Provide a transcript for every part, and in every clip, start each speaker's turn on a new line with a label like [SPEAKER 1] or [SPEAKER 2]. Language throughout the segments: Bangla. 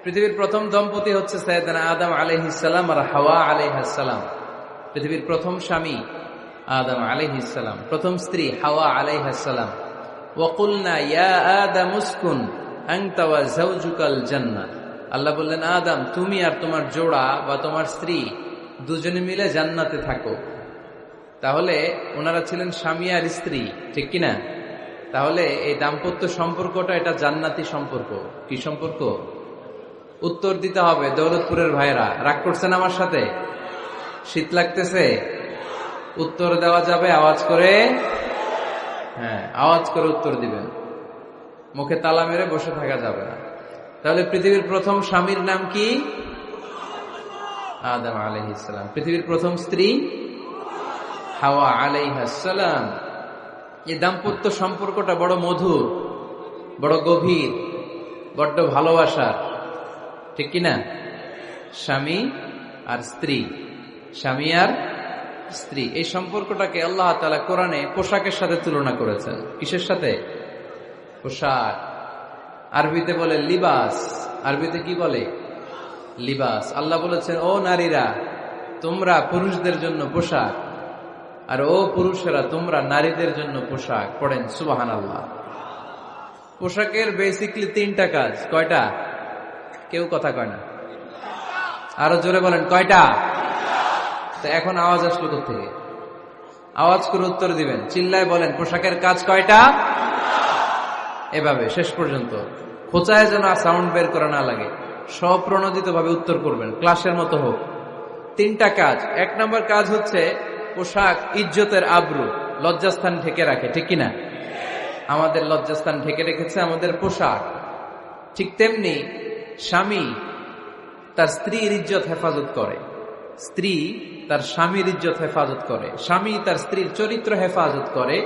[SPEAKER 1] পৃথিবীর প্রথম দম্পতি হচ্ছে সাইয়েদনা আদম আলাইহিস সালাম আর হাওয়া আলাইহাস সালাম। পৃথিবীর প্রথম স্বামী আদম আলাইহিস সালাম, প্রথম স্ত্রী হাওয়া আলাইহাস সালাম। ওয়া কুলনা ইয়া আদম উসকুন আনতা ওয়া যাওজুকাল জান্নাহ। আল্লাহ বললেন, আদম তুমি আর তোমার জোড়া বা তোমার স্ত্রী দুজনে মিলে জান্নাতে থাকো। তাহলে ওনারা ছিলেন স্বামী আর স্ত্রী, ঠিক কিনা? তাহলে এই দাম্পত্য সম্পর্কটা এটা জান্নাতি সম্পর্ক। কি সম্পর্ক? উত্তর দিতে হবে দৌলতপুরের ভাইরা। রাগ করছেন আমার সাথে? শীত লাগতেছে? উত্তর দেওয়া যাবে আওয়াজ করে? হ্যাঁ, আওয়াজ করে উত্তর দিবেন, মুখে তালা মেরে বসে থাকা যাবে না। তাহলে পৃথিবীর প্রথম স্বামীর নাম কি? আদম আলাইহিস সালাম। পৃথিবীর প্রথম স্ত্রী হাওয়া আলাইহাস সালাম। এই দাম্পত্য সম্পর্কটা বড় মধুর, বড় গভীর, বড্ড ভালোবাসার, ঠিক কিনা? স্বামী আর স্ত্রী, স্বামী আর স্ত্রী, এই সম্পর্কটাকে আল্লাহ তাআলা কোরআনে পোশাকের সাথে তুলনা করেছেন। কিসের সাথে? পোশাক। আরবিতে বলে লিবাস। আরবিতে কি বলে? লিবাস। আল্লাহ বলেছেন, ও নারীরা তোমরা পুরুষদের জন্য পোশাক, আর ও পুরুষেরা তোমরা নারীদের জন্য পোশাক। পড়েন সুবহানাল্লাহ। পোশাকের বেসিকলি তিনটা কাজ। কয়টা? কেউ কথা কয় না, আরো জোরে বলেন কয়টা? তো এখন আওয়াজ আসলো কোত্থেকে? আওয়াজ করে উত্তর দিবেন, চিল্লায় বলেন পোশাকের কাজ কয়টা? এভাবে শেষ পর্যন্ত খোঁচায় যেন সাউন্ড বের করা না লাগে, স্বপ্রণোদিত ভাবে উত্তর করবেন, ক্লাসের মতো হোক। তিনটা কাজ। এক নম্বর কাজ হচ্ছে পোশাক ইজ্জতের আবরু, লজ্জাস্থান ঢেকে রাখে, ঠিক কিনা? আমাদের লজ্জাস্থান ঢেকে রেখেছে আমাদের পোশাক। ঠিক তেমনি স্বামী তার স্ত্রীর ইজ্জত হেফাজত করে, স্ত্রী তার স্বামীর ইজ্জত হেফাজত করে, স্বামী তার স্ত্রীর চরিত্র হেফাজত করে,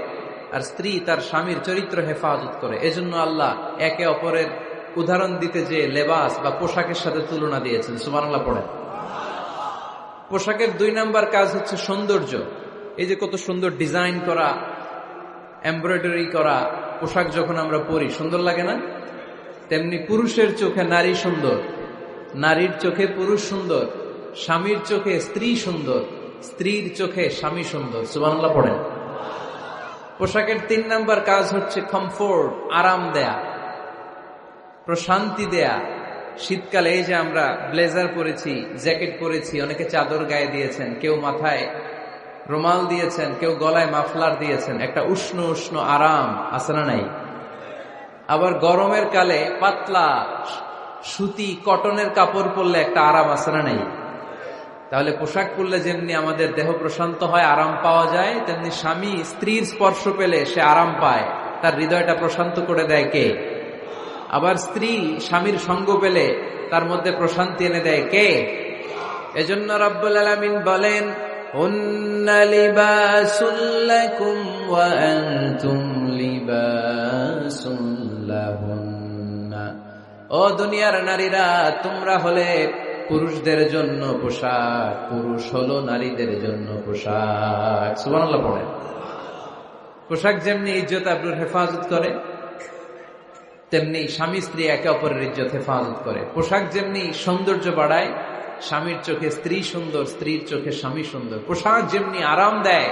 [SPEAKER 1] আর স্ত্রী তার স্বামীর চরিত্র হেফাজত করে। এজন্য আল্লাহ একে অপরের উদাহরণ দিতে যে লেবাস বা পোশাকের সাথে তুলনা দিয়েছেন। সুবহানাল্লাহ পড়েন। পোশাকের দুই নাম্বার কাজ হচ্ছে সৌন্দর্য। এই যে কত সুন্দর ডিজাইন করা, এমব্রয়ডারি করা পোশাক যখন আমরা পরি সুন্দর লাগে না? তেমনি পুরুষের চোখে নারী সুন্দর, নারীর চোখে পুরুষ সুন্দর, স্বামীর চোখে স্ত্রী সুন্দর, স্ত্রীর চোখে স্বামী সুন্দর। সুবহানাল্লাহ পড়েন। পোশাকের তিন নাম্বার কাজ হচ্ছে কমফোর্ট, আরাম দেয়া, প্রশান্তি দেয়া। শীতকালে এই যে আমরা ব্লেজার পরেছি, জ্যাকেট পরেছি, অনেকে চাদর গায়ে দিয়েছেন, কেউ মাথায় রুমাল দিয়েছেন, কেউ গলায় মাফলার দিয়েছেন, একটা উষ্ণ উষ্ণ আরাম আছে না নাই? আবার গরমের কালে পাতলা সুতি কটনের কাপড় পরলে একটা আরাম আছে না নাই? তাহলে পোশাক পরলে যেমনি আমাদের দেহ প্রশান্ত হয়, আরাম পাওয়া যায়, তেমনি স্বামী স্ত্রীর স্পর্শ পেলে সে আরাম পায়, তার হৃদয়টা প্রশান্ত করে দেয় কে? আবার স্ত্রী স্বামীর সঙ্গ পেলে তার মধ্যে প্রশান্তি এনে দেয় কে? এজন্য রব্বুল আলামিন বলেন, হুন্না লিবাসুল লাকুম ওয়া আনতুম লিবাসুল লাহুন্না। ও দুনিয়ার নারীরা, তোমরা হলে পুরুষদের জন্য পোশাক, পুরুষ হলো নারীদের জন্য পোশাক। সুবহানাল্লাহ পড়েন। পোশাক যেমনি ইজ্জত আবরুর হেফাজত করে, তেমনি স্বামী স্ত্রী একে অপরের ইজ্জত হেফাজত করে। পোশাক যেমনি সৌন্দর্য বাড়ায়, স্বামীর চোখে স্ত্রী সুন্দর, স্ত্রীর চোখে স্বামী সুন্দর। পোশাক যেমনি আরাম দেয়,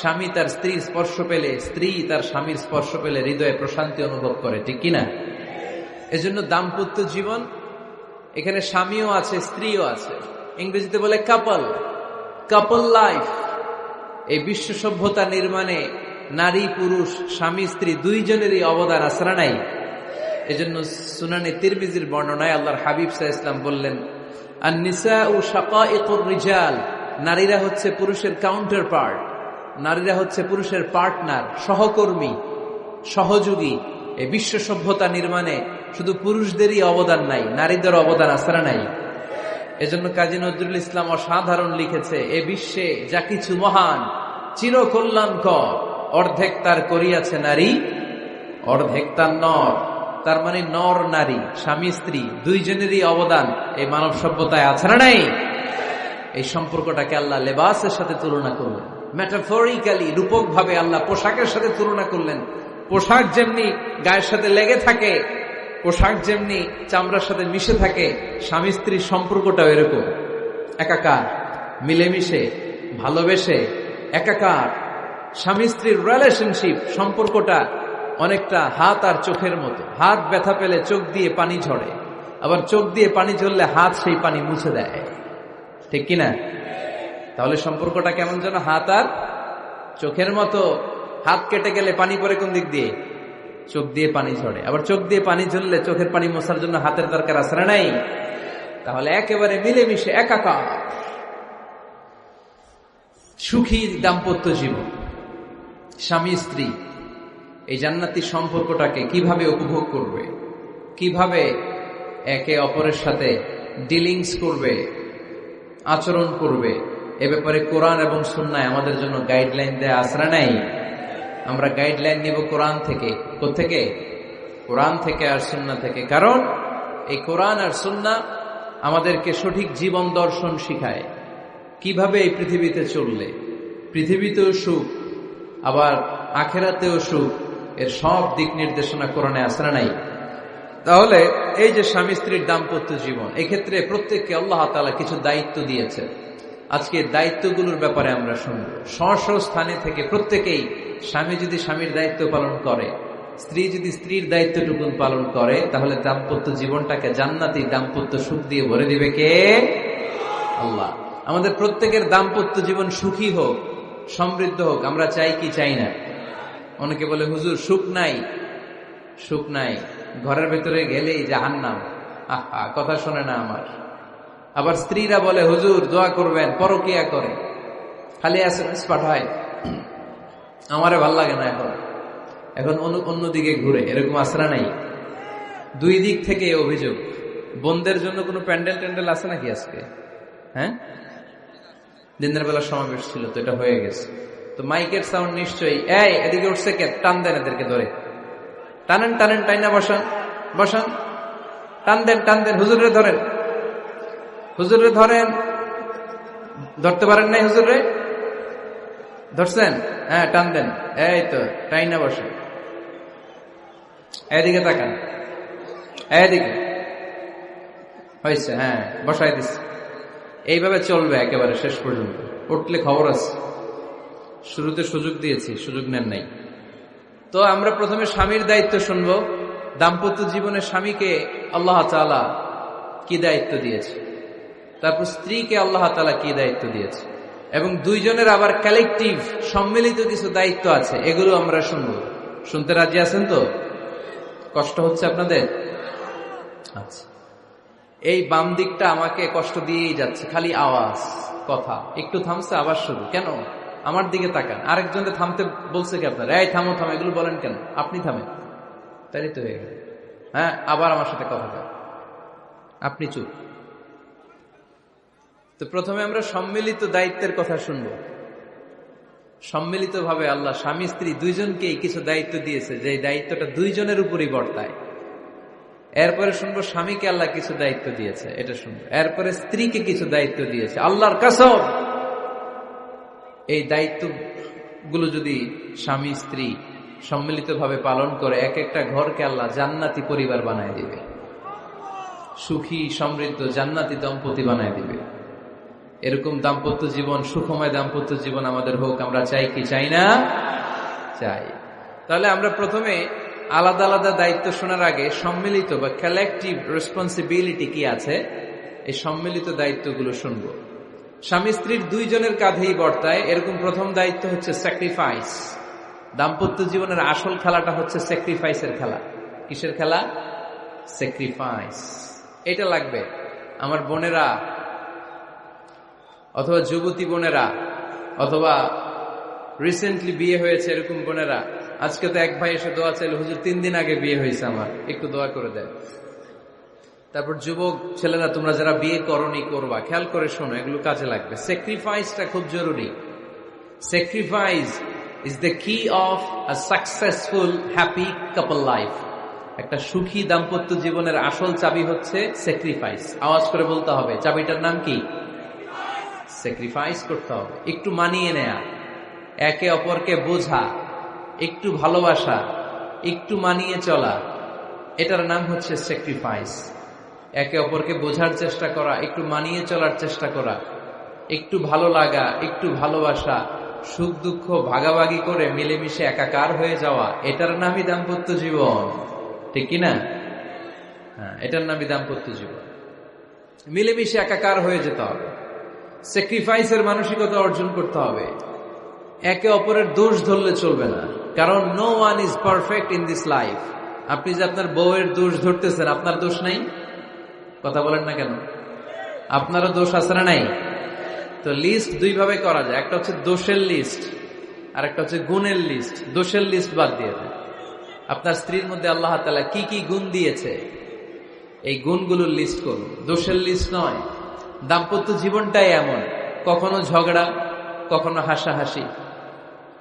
[SPEAKER 1] স্বামী তার স্ত্রীর স্পর্শ পেলে, স্ত্রী তার স্বামীর স্পর্শ পেলে হৃদয়ে প্রশান্তি অনুভব করে, ঠিক কিনা? এজন্য দাম্পত্য জীবন, এখানে স্বামীও আছে স্ত্রীও আছে। ইংরেজিতে বলে কাপল, কাপল লাইফ। এই বিশ্ব সভ্যতা নির্মাণে নারী পুরুষ, স্বামী স্ত্রী দুইজনেরই অবদান আছে না নাই? এজন্য সুনানে তিরমিজির বর্ণনায় আল্লাহর হাবিব সাল্লাল্লাহু আলাইহি ওয়াসাল্লাম বললেন, আন-নিসাউ শাকাইকুর রিজাল। নারীরা হচ্ছে পুরুষের কাউন্টার পার্ট, নারীরা হচ্ছে পুরুষের পার্টনার, সহকর্মী, সহযোগী। এই বিশ্ব সভ্যতা নির্মাণে শুধু পুরুষদেরই অবদান নাই, নারীদের অবদান আছে না নাই? এজন্য কাজী নজরুল ইসলাম অসাধারণ লিখেছে, এ বিশ্বে যা কিছু মহান চিরকল্যাণকর, অর্ধেক তার করিয়াছে নারী, অর্ধেক তার নর। তার মানে নর নারী, স্বামী স্ত্রী দুইজনেরই অবদান এই মানব সভ্যতায় আছে না নাই? এই সম্পর্কটাকে আল্লাহ লেবাসের সাথে তুলনা করলেন, মেটাফরিক্যালি, রূপক ভাবে আল্লাহ পোশাকের সাথে তুলনা করলেন। পোশাক যেমনি গায়ের সাথে লেগে থাকে, পোশাক যেমনি চামড়ার সাথে মিশে থাকে, স্বামী স্ত্রীর সম্পর্কটাও এরকম একাকার, মিলেমিশে ভালোবেসে একাকার। স্বামী স্ত্রীর রিলেশনশিপ সম্পর্কটা অনেকটা হাত আর চোখের মতো। হাত ব্যথা পেলে চোখ দিয়ে পানি ঝরে, আবার চোখ দিয়ে পানি ঝরলে হাত সেই পানি মুছে দেয়, ঠিক কিনা? তাহলে সম্পর্কটা কেমন যেন হাত আর চোখের মতো। হাত কেটে গেলে পানি পড়ে কোন দিক দিয়ে? চোখ দিয়ে পানি ঝরে। আবার চোখ দিয়ে পানি ঝরলে চোখের পানি মোছার জন্য হাতের দরকার আছে না নাই? তাহলে একেবারে মিলেমিশে একাকার সুখী দাম্পত্য জীবন। স্বামী স্ত্রী এই জান্নাতি সম্পর্কটাকে কিভাবে উপভোগ করবে, কিভাবে একে অপরের সাথে ডিলিংস করবে, আচরণ করবে, এ ব্যাপারে কোরআন এবং সুন্নাহ আমাদের জন্য গাইডলাইন দেয়া আছে না নাই? আমরা গাইডলাইন নিব কোরআন থেকে। কোত্থেকে? কোরআন থেকে আর সুন্নাহ থেকে। কারণ এই কোরআন আর সুন্নাহ আমাদেরকে সঠিক জীবন দর্শন শিখায়, কিভাবে এই পৃথিবীতে চললে পৃথিবীতেও সুখ আবার আখেরাতেও সুখ, এর সব দিক নির্দেশনা কোরআনে আছে না নাই? তাহলে এই যে স্বামী স্ত্রীর দাম্পত্য জীবন, এক্ষেত্রে প্রত্যেককে আল্লাহ তাআলা কিছু দায়িত্ব দিয়েছে। আজকে দায়িত্বগুলোর ব্যাপারে আমরা শুনব। স্ব স্থানে থেকে প্রত্যেকেই, স্বামী যদি স্বামীর দায়িত্ব পালন করে, স্ত্রী যদি স্ত্রীর দায়িত্বটুকুন পালন করে, তাহলে দাম্পত্য জীবনটাকে জান্নাতি দাম্পত্য সুখ দিয়ে ভরে দিবে কে? আল্লাহ। আমাদের প্রত্যেকের দাম্পত্য জীবন সুখী হোক, সমৃদ্ধ হোক, আমরা চাই কি চাই না? অনেকে বলে হুজুর সুখ নাই, সুখ নাই, ঘরের ভেতরে গেলেই জাহান্নাম। আহা, কথা শোনে না আমার। আবার স্ত্রীরা বলে হুজুর দোয়া করবেন, পরকিয়া করে, খালি এসএমএস পাঠায়, আমারে ভাল লাগে না, এখন অন্যদিকে ঘুরে। এরকম আসরা নাই? দুই দিক থেকে অভিযোগ। বোনদের জন্য কোনো প্যান্ডেল ট্যান্ডেল আছে নাকি আজকে? হ্যাঁ, দিনের বেলা সমাবেশ ছিল তো, এটা হয়ে গেছে তো মাইকের সাউন্ড নিশ্চয়ই। এই এদিকে উঠছে কে? টান দেন এদেরকে ধরে, টানেন টানেন, টাইনা বসান বসান, টান দেন টান দেন, হুজুরে ধরেন, হুজুরে ধরেন। ধরতে পারেন নাই হুজুরে? ধরছেন? হ্যাঁ, টান দেন। এই তো, টাইনা বসেন, এদিকে তাকান, এদিকে হয়েছে, হ্যাঁ বসাই দিচ্ছে। এইভাবে চলবে একেবারে শেষ পর্যন্ত। উঠলে খবর আছে। শুরুতে সুযোগ দিয়েছি, সুযোগ নেন নাই। তো আমরা প্রথমে স্বামীর দায়িত্ব শুনবো। দাম্পত্য জীবনে স্বামীকে আল্লাহ তাআলা কি দায়িত্ব দিয়েছে, তারপর স্ত্রীকে আল্লাহ তাআলা কি দায়িত্ব দিয়েছে, এবং দুইজনের আবার কালেকটিভ সম্মিলিত কিছু দায়িত্ব আছে, এগুলো আমরা শুনবো। শুনতে রাজি আছেন তো? কষ্ট হচ্ছে আপনাদের? আচ্ছা, এই বাম দিকটা আমাকে কষ্ট দিয়েই যাচ্ছে, খালি আওয়াজ, কথা। একটু থামছে আবার শুরু। কেন? আমার দিকে তাকান। আরেকজনকে থামতে বলছে কি আপনার? এই থামো থামো, এগুলো বলেন কেন? আপনি থামেন, তাই তো হয়ে গেল। হ্যাঁ, আবার আমার সাথে কথা বলেন, আপনি চুপ। তো প্রথমে আমরা সম্মিলিত দায়িত্বের কথা শুনব। সম্মিলিতভাবে আল্লাহ স্বামী স্ত্রী দুইজনকেই কিছু দায়িত্ব দিয়েছে, যে দায়িত্বটা দুইজনের উপরই বর্তায়। এরপরে শুনবো স্বামীকে আল্লাহ কিছু দায়িত্ব দিয়েছে, এটা শুনবো। এরপরে স্ত্রীকে কিছু দায়িত্ব দিয়েছে। আল্লাহর কসম, এই দায়িত্বগুলো যদি স্বামী স্ত্রী সম্মিলিতভাবে পালন করে, এক একটা ঘরকে আল্লাহ জান্নাতি পরিবার বানায় দিবে, সুখী সমৃদ্ধ জান্নাতি দম্পতি বানায় দিবে। এরকম দাম্পত্য জীবন, সুখময় দাম্পত্য জীবন আমাদের হোক। আমরা চাই কি চাই না? চাই। তাহলে আমরা প্রথমে আলাদা আলাদা দায়িত্ব শোনার আগে সম্মিলিত বা কালেকটিভ রেসপন্সিবিলিটি কি আছে, এই সম্মিলিত দায়িত্বগুলো শুনব। স্বামী স্ত্রীর দুইজনের কাঁধেই বর্তায়। এরকম প্রথম দায়িত্ব হচ্ছে স্যাক্রিফাইস। দাম্পত্য জীবনের আসল খেলাটা হচ্ছে স্যাক্রিফাইসের খেলা। কিসের খেলা? স্যাক্রিফাইস। এটা লাগবে। আমার বোনেরা অথবা যুবতী বোনেরা অথবা রিসেন্টলি বিয়ে হয়েছে এরকম বোনেরা, আজকে তো এক ভাই এসে দোয়া চাইল, হুজুর 3 দিন আগে বিয়ে হয়েছে আমার, একটু দোয়া করে দেন। তারপর যুবক ছেলেরা, তোমরা যারা বিয়ে করনি করবা, খেয়াল করে শোনো, এগুলো কাজে লাগবে। স্যাক্রিফাইসটা খুব জরুরি। স্যাক্রিফাইস ইজ দ্য কি of a successful happy couple life. একটা সুখী দাম্পত্য জীবনের আসল চাবি হচ্ছে স্যাক্রিফাইস। আওয়াজ করে বলতে হবে, চাবিটার নাম কি? স্যাক্রিফাইস করতে হবে। একটু মানিয়ে নেয়া, একে অপরকে বোঝা, একটু ভালোবাসা, একটু মানিয়ে চলা, এটার নাম হচ্ছে স্যাক্রিফাইস। একে অপরকে বোঝার চেষ্টা করা, একটু মানিয়ে চলার চেষ্টা করা, একটু ভালো লাগা, একটু ভালোবাসা, সুখ দুঃখ ভাগাভাগি করে মিলেমিশে একাকার হয়ে যাওয়া, এটার নামই দাম্পত্য জীবন। ঠিক কিনা? হ্যাঁ, এটার নামই দাম্পত্য জীবন। মিলেমিশে একাকার হয়ে যেতে হবে, স্যাক্রিফাইসের মানসিকতা অর্জন করতে হবে। একে অপরের দোষ ধরলে চলবে না, কারণ no one is perfect in this life. আপনি যে আপনার বউয়ের দোষ ধরতেছেন, আপনার দোষ নাই? কথা বলেন না কেন? আপনারও দোষ আছে না নাই? তো লিস্ট দুই ভাবে করা যায়, একটা হচ্ছে দোষের লিস্ট আর একটা হচ্ছে গুণের লিস্ট। দোষের লিস্ট বাদ দিয়ে দেন। আপনার স্ত্রীর মধ্যে আল্লাহ তাআলা কি কি গুণ দিয়েছে, এই গুণগুলোর লিস্ট করুন, দোষের লিস্ট নয়। দাম্পত্য জীবনটাই এমন, কখনো ঝগড়া, কখনো হাসাহাসি,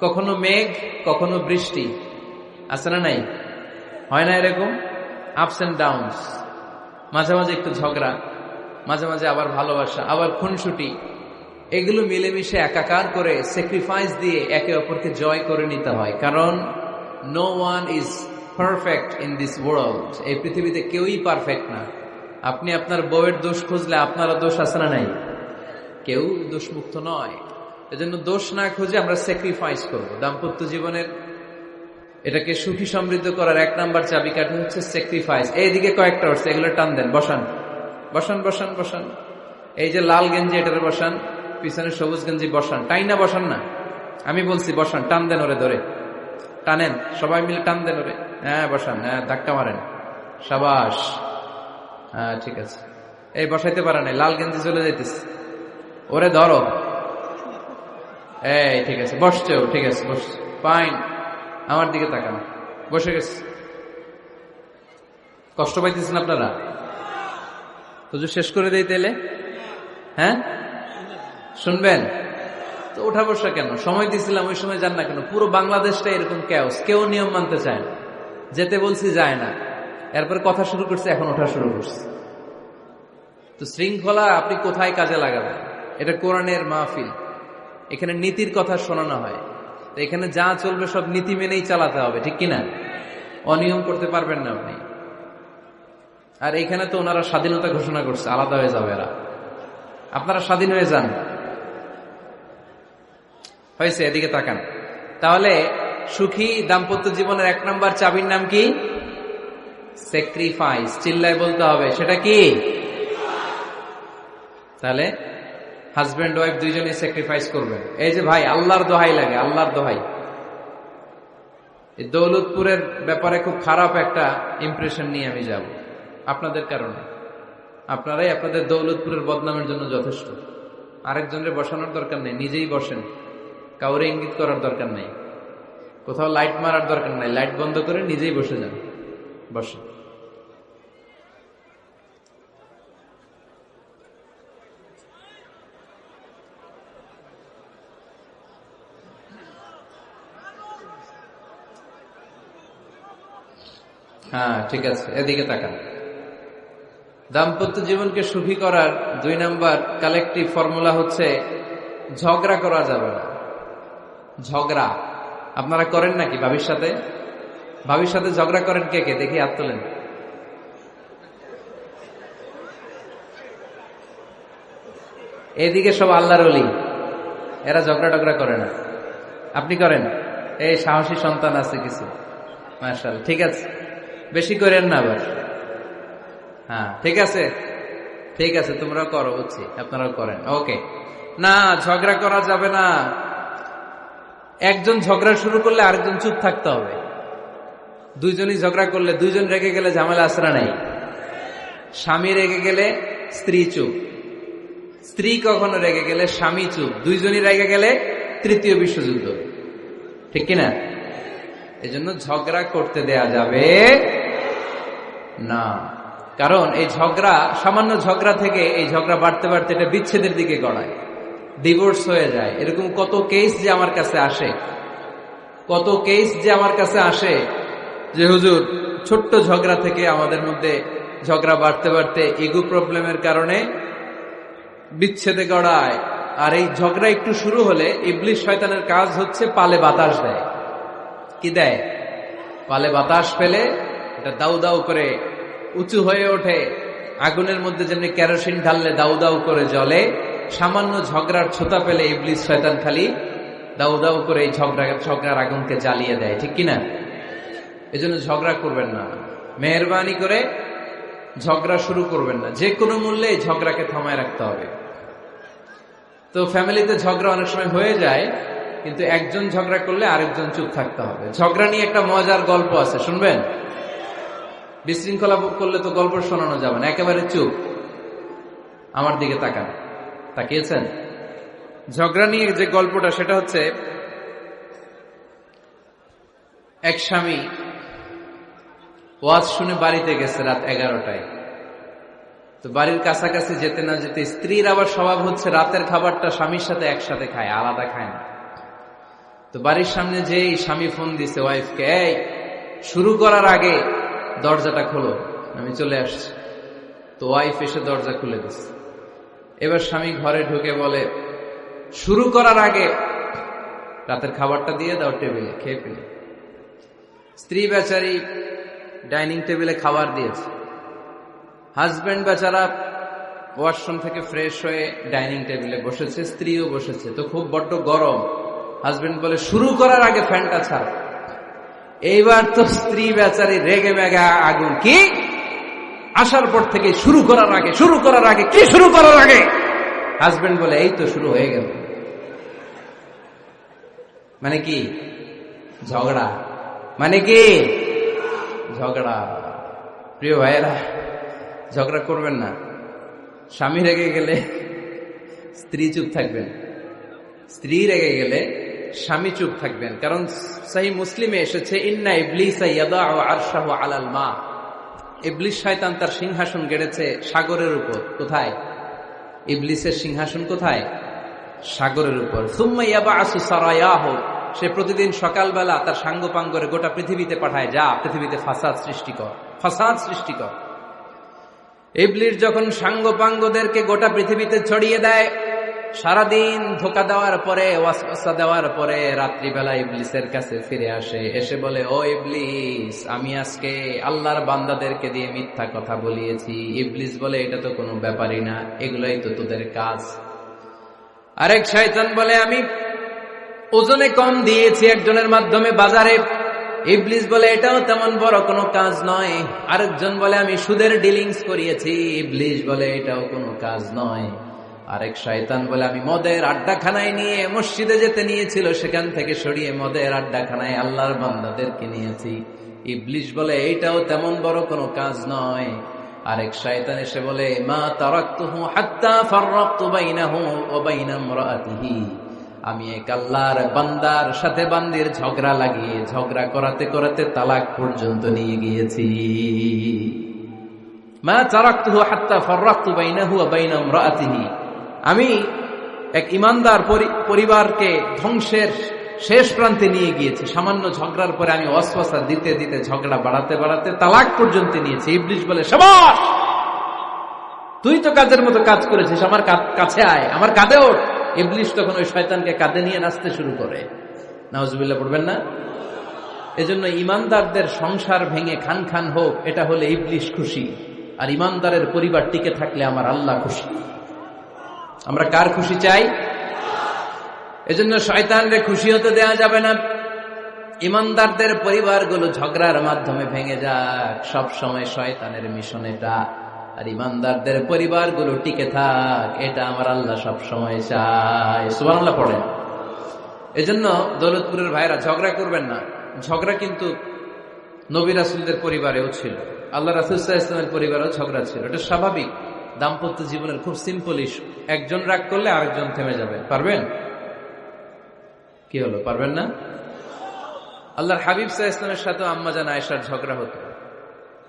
[SPEAKER 1] কখনো মেঘ, কখনো বৃষ্টি, আছে না নাই? হয় না এরকম? আপস এন্ড ডাউনস, মাঝে মাঝে একটু ঝগড়া, মাঝে মাঝে আবার ভালোবাসা, আবার খুনসুটি। এগুলো মিলেমিশে একাকার করে স্যাক্রিফাইস দিয়ে একে অপরকে জয় করে নিতে হয়, কারণ no one is perfect in this world. এই পৃথিবীতে কেউই পারফেক্ট না। আপনি আপনার বউয়ের দোষ খুঁজলে আপনারও দোষ আছে না নাই? কেউ দোষমুক্ত নয়। এজন্য দোষ না খুঁজে আমরা স্যাক্রিফাইস করব। দাম্পত্য জীবনের এটাকে সুখী সমৃদ্ধ করার এক নাম্বার চাবিকাঠি হচ্ছে স্যাক্রিফাইস। এইদিকে কয়েকটা হচ্ছে, এগুলো টান দেন, বসান বসান বসান বসান। এই যে লাল গেঞ্জি, এটারে বসান, পিছনে সবুজ গেঞ্জি বসান, টাইনা বসান না, আমি বলছি বসান, টান দেন ওরে ধরে, টানেন সবাই মিলে, টান দেন ওরে, হ্যাঁ বসান, হ্যাঁ ধাক্কা মারেন, সাবাস, হ্যাঁ ঠিক আছে। এই বসাইতে পারে না, লাল গেঞ্জি চলে যাইতেছে, ওরে ধরো, এই ঠিক আছে, বসছেও, ঠিক আছে বসছে, ফাইন, আমার দিকে তাকান, বসে গেছে। কষ্ট পাইতেছেন আপনারা? তো যে শেষ করে দেই তাইলে, হ্যাঁ শুনবেন তো? ওঠা বসা কেন? সময় দিয়েছিলাম, ওই সময় যান না কেন? পুরো বাংলাদেশটা এরকম ক্যাওস, কেউ নিয়ম মানতে চায় না। যেতে বলছি যায় না, এরপরে কথা শুরু করছে, এখন ওঠা শুরু করছে। তো শৃঙ্খলা আপনি কোথায় কাজে লাগাবেন? এটা কোরআনের মাহফিল, এখানে নীতির কথা শোনানো হয়। তো এখানে যা চলবে সব নীতি মেনেই চালাতে হবে, ঠিক কিনা? অনিয়ম করতে পারবেন না আপনি। আর এখানে তো ওনারা স্বাধীনতা ঘোষণা করছে, আলাদা হয়ে যাবে এরা, আপনারা স্বাধীন হয়ে যান। হয়েছে? এদিকে তাকান। তাহলে সুখী দাম্পত্য জীবনের এক নম্বর চাবির নাম কি? স্যাক্রিফাইস। চিল্লায় বলতে হবে, সেটা কি? তাহলে হাজব্যান্ড ওয়াইফ দুইজনই স্যাক্রিফাইস করবেন। এই যে ভাই, আল্লাহর দোহাই লাগে, আল্লাহর দোহাই। এই দৌলতপুরের ব্যাপারে খুব খারাপ একটা ইমপ্রেশন নিয়ে আমি যাব আপনাদের কারণে। আপনারাই আপনাদের দৌলতপুরের বদনামের জন্য যথেষ্ট। আরেকজনের বসানোর দরকার নেই, নিজেই বসেন, কাউরে ইঙ্গিত করার দরকার নেই, কোথাও লাইট মারার দরকার নাই, লাইট বন্ধ করে নিজেই বসে যান, বসেন। হ্যাঁ ঠিক আছে, এদিকে তাকান। দাম্পত্য জীবনকে সুখী করার 2 নাম্বার কালেকটিভ ফর্মুলা হচ্ছে ঝগড়া করা যাবে না। ঝগড়া আপনারা করেন নাকি ভাবির সাথে? ভাবির সাথে ঝগড়া করেন কে কে? দেখি হাত তোলেন। এদিকে সব আল্লাহর ওলি, এরা ঝগড়া টগড়া করে না। আপনি করেন? এই সাহসী সন্তান আছে কিছু, মাশাআল্লাহ, ঠিক আছে, বেশি করেন না আবার। হ্যাঁ ঠিক আছে, ঠিক আছে, তোমরাও করো, বুঝছি, আপনারাও করেন, ওকে। না, ঝগড়া করা যাবে না। একজন ঝগড়া শুরু করলে আরেকজন চুপ থাকতে হবে। দুইজনই ঝগড়া করলে, দুইজন রেগে গেলে ঝামেলা আসরা নাই। স্বামী রেগে গেলে স্ত্রী চুপ, স্ত্রী কখনো রেগে গেলে স্বামী চুপ, দুইজনই রেগে গেলে তৃতীয় বিশ্বযুদ্ধ, ঠিক কিনা? এজন্য ঝগড়া করতে দেয়া যাবে না। কারণ এই ঝগড়া, সামান্য ঝগড়া থেকে এই ঝগড়া বাড়তে বাড়তে এটা বিচ্ছেদের দিকে গড়ায়, ডিভোর্স হয়ে যায়। এরকম কত কেস যে আমার কাছে আসে, কত কেস যে আমার কাছে আসে যে হুজুর ছোট্ট ঝগড়া থেকে আমাদের মধ্যে ঝগড়া বাড়তে বাড়তে ইগো প্রবলেমের কারণে বিচ্ছেদে গড়ায়। আর এই ঝগড়া একটু শুরু হলে ইবলিশ শয়তানের কাজ হচ্ছে পালে বাতাস দেয়। কি দেয়? পালে বাতাস পেলে এটা দাউ দাউ করে উঁচু হয়ে ওঠে, আগুনের মধ্যে যেমনি কেরোসিন ঢাললে দাউ দাউ করে জ্বলে, সামান্য ঝগড়ার ছোতা পেলে ইবলিস শয়তান খালি দাউ দাউ করে এই ঝগড়ার আগুনকে জ্বালিয়ে দেয়, ঠিক কিনা? এজন্য ঝগড়া করবেন না, মেহেরবানি করে ঝগড়া শুরু করবেন না, যে কোনো মূল্যে এই ঝগড়াকে থামায় রাখতে হবে। তো ফ্যামিলিতে ঝগড়া অনেক সময় হয়ে যায়, কিন্তু একজন ঝগড়া করলে আরেকজন চুপ থাকতে হবে। ঝগড়া নিয়ে একটা মজার গল্প আছে, শুনবেন? বিশৃঙ্খলা করলে তো গল্প শোনানো যাবে না, একেবারে চুপ। আমার দিকে তাকান, তাকিয়েছেন? ঝগড়া নিয়ে যে গল্পটা সেটা হচ্ছে, এক স্বামী ওয়াজ শুনে বাড়িতে গেছে রাত 11টায়। তো বাড়ির কাছাকাছি যেতে না যেতে স্ত্রীর আবার স্বভাব হচ্ছে রাতের খাবারটা স্বামীর সাথে একসাথে খায়, আলাদা খায় না। তো বাড়ির সামনে যেই স্বামী ফোন দিছে ওয়াইফকে, এই শুরু করার আগে দরজাটা খোলো, আমি চলে আসছি। তো ওয়াইফ এসে দরজা খুলে দিচ্ছে। এবার স্বামী ঘরে ঢুকে বলে, শুরু করার আগে রাতের খাবারটা দিয়ে দাও টেবিলে, খেয়ে ফেলি। স্ত্রী বেচারি ডাইনিং টেবিলে খাবার দিয়েছে, হাজবেন্ড বেচারা ওয়াশরুম থেকে ফ্রেশ হয়ে ডাইনিং টেবিলে বসেছে, স্ত্রীও বসেছে। তো খুব বড্ড গরম, হাজবেন্ড বলে শুরু করার আগে ফ্যানটা ছাড়। এইবার তো স্ত্রী বেচারি রেগে মেগা আগুন, কি আসার পর থেকে শুরু করার আগে কি শুরু করার আগে? হাজবেন্ড বলে এই তো শুরু হয়ে গেল। মানে কি? ঝগড়া। মানে কি? ঝগড়া। প্রিয় ভাইয়েরা, ঝগড়া করবেন না। স্বামী রেগে গেলে স্ত্রী চুপ থাকবেন, স্ত্রী রেগে গেলে স্বামী চুপ থাকবেন। কারণ সহিহ মুসলিমে এসেছে, ইন্না ইবলিসা ইয়াদাউ আরশাহু আলাল মা। ইবলিস শয়তান তার সিংহাসন গেড়েছে সাগরের উপর। কোথায়? ইবলিসের সিংহাসন কোথায়? সাগরের উপর। সুম্মা ইয়াবআসু সারায়াহু, সে প্রতিদিন সকালবেলা তার সাঙ্গপাঙ্গরে গোটা পৃথিবীতে পাঠায়, যা পৃথিবীতে ফাসাদ সৃষ্টি কর। ইবলিস যখন সাঙ্গপাঙ্গদেরকে গোটা পৃথিবীতে ছড়িয়ে দেয়, সারাদিন ধোঁকা দেওয়ার পরে, ওয়াসওয়াসা দেওয়ার পরে, রাত্রিবেলা ইবলিসের কাছে ফিরে আসে, এসে বলে, ও ইবলিস, আমি আজকে আল্লাহর বান্দাদেরকে দিয়ে মিথ্যা কথা বলিয়েছি। ইবলিস বলে, এটা তো কোনো ব্যাপারই না, এগুলাই তো তোদের কাজ। আরেক শয়তান বলে, আমি ওজনে কম দিয়েছি একজনের মাধ্যমে বাজারে। ইবলিস বলে, এটাও তেমন বড় কোনো কাজ নয়। আরেকজন বলে, আমি সুদের ডিলিংস করিয়েছি। ইবলিস বলে, এটাও কোনো কাজ নয়। আরেক শয়তান বলে, আমি মদের আড্ডাখানায় নিয়ে মসজিদে যেতে নিয়েছিল, সেখান থেকে সরিয়ে মদের আড্ডাখানায় আল্লাহর বান্দাদেরকে নিয়েছি। ইবলিস বলে, এইটাও তেমন বড় কোনো কাজ নয়। আরেক শয়তান এসে বলে, মা তারাকতুহু হাত্তা ফাররাকতু বাইনাহু ওয়া বাইনা ইমরাআতিহি, আমি এক আল্লাহর বান্দার সাথে বান্দির ঝগড়া লাগিয়ে ঝগড়া করাতে করাতে তালাক পর্যন্ত নিয়ে গিয়েছি। মা তারাকতুহু হাত্তা ফাররাকতু বাইনাহু ওয়া বাইনা ইমরাআতিহি, আমি এক ইমানদার পরিবারকে ধ্বংসের শেষ প্রান্তে নিয়ে গিয়েছি। সামান্য ঝগড়ার পরে আমি ওয়াসওয়াসা দিতে দিতে ঝগড়া বাড়াতে বাড়াতে তালাক পর্যন্ত নিয়েছি। ইবলিস বলে, শাবাশ, তুই তো কাজের মতো কাজ করেছিস, আমার কাছে আয়, আমার কাঁধে ওঠ। ইবলিস তখন ওই শয়তানকে কাঁধে নিয়ে নাচতে শুরু করে। নাউজুবিল্লাহ পড়বেন না? এজন্য ইমানদারদের সংসার ভেঙে খান খান হোক, এটা হলে ইবলিস খুশি, আর ইমানদারের পরিবার টিকে থাকলে আমার আল্লাহ খুশি। আমরা কার খুশি চাই? এজন্য শয়তানরে খুশি হতে দেয়া যাবে না। ইমানদারদের পরিবারগুলো ঝগড়ার মাধ্যমে ভেঙে যাক, সব সময় শয়তানের মিশন এটা। আর ইমানদারদের পরিবারগুলো টিকে থাক, এটা আমার আল্লাহ সব সময় চায়। সুবহানাল্লাহ পড়েন। এজন্য দৌলতপুরের ভাইরা, ঝগড়া করবেন না। ঝগড়া কিন্তু নবী রাসূলদের পরিবারেও ছিল, আল্লাহ রাসূল সাল্লাল্লাহু আলাইহি ওয়াসাল্লামের পরিবারেও ঝগড়া ছিল। এটা স্বাভাবিক, দাম্পত্য জীবনের খুব সিম্পল ইস্যু। একজন রাগ করলে আরেকজন থেমে যাবে। পারবেন? কি হলো, পারবেন না? আল্লাহর হাবিব সাল্লাল্লাহু আলাইহি ওয়াসাল্লামের সাথে আম্মা জান আয়েশার ঝগড়া হতো।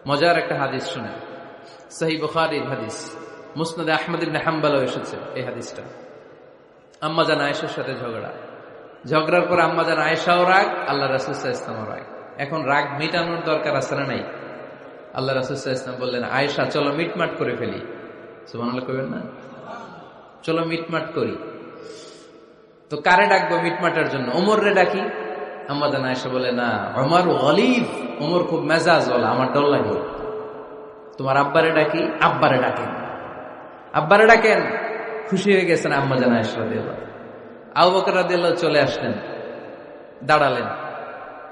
[SPEAKER 1] মজার একটা হাদিস শুনে, সহিহ বুখারীর হাদিস, মুসনাদে আহমদ ইবনে হাম্বলও এসেছে এই হাদিসটা। আম্মা জান আয়েশার সাথে ঝগড়ার পর আম্মা জান আয়েশাও রাগ, আল্লাহ রাসূল সাল্লাল্লাহু আলাইহি ওয়াসাল্লামও রাগ। এখন রাগ মিটানোর দরকার আছে না নাই? আল্লাহ রাসূল সাল্লাল্লাহু আলাইহি ওয়াসাল্লাম বললেন, আয়েশা চলো মিটমাট করে ফেলি। সুবহানাল্লাহ কইবেন না? চলো মিটমাট করি। তো কারে ডাকবো মিটমাটের জন্য? ওমর রে ডাকি। আম্মা জান আয়েশা বলে, না ওমর গলিব, ওমর খুব মেজাজ ওয়ালা, আমার ডর লাগে। তোমার আব্বারে ডাকি, আব্বারে ডাকেন, আব্বারে ডাকেন। খুশি হয়ে গেছেন আম্মা জান আয়েশা রাদিয়াল্লাহু। আবু বকর রাদিয়াল্লাহু চলে আসলেন, দাঁড়ালেন।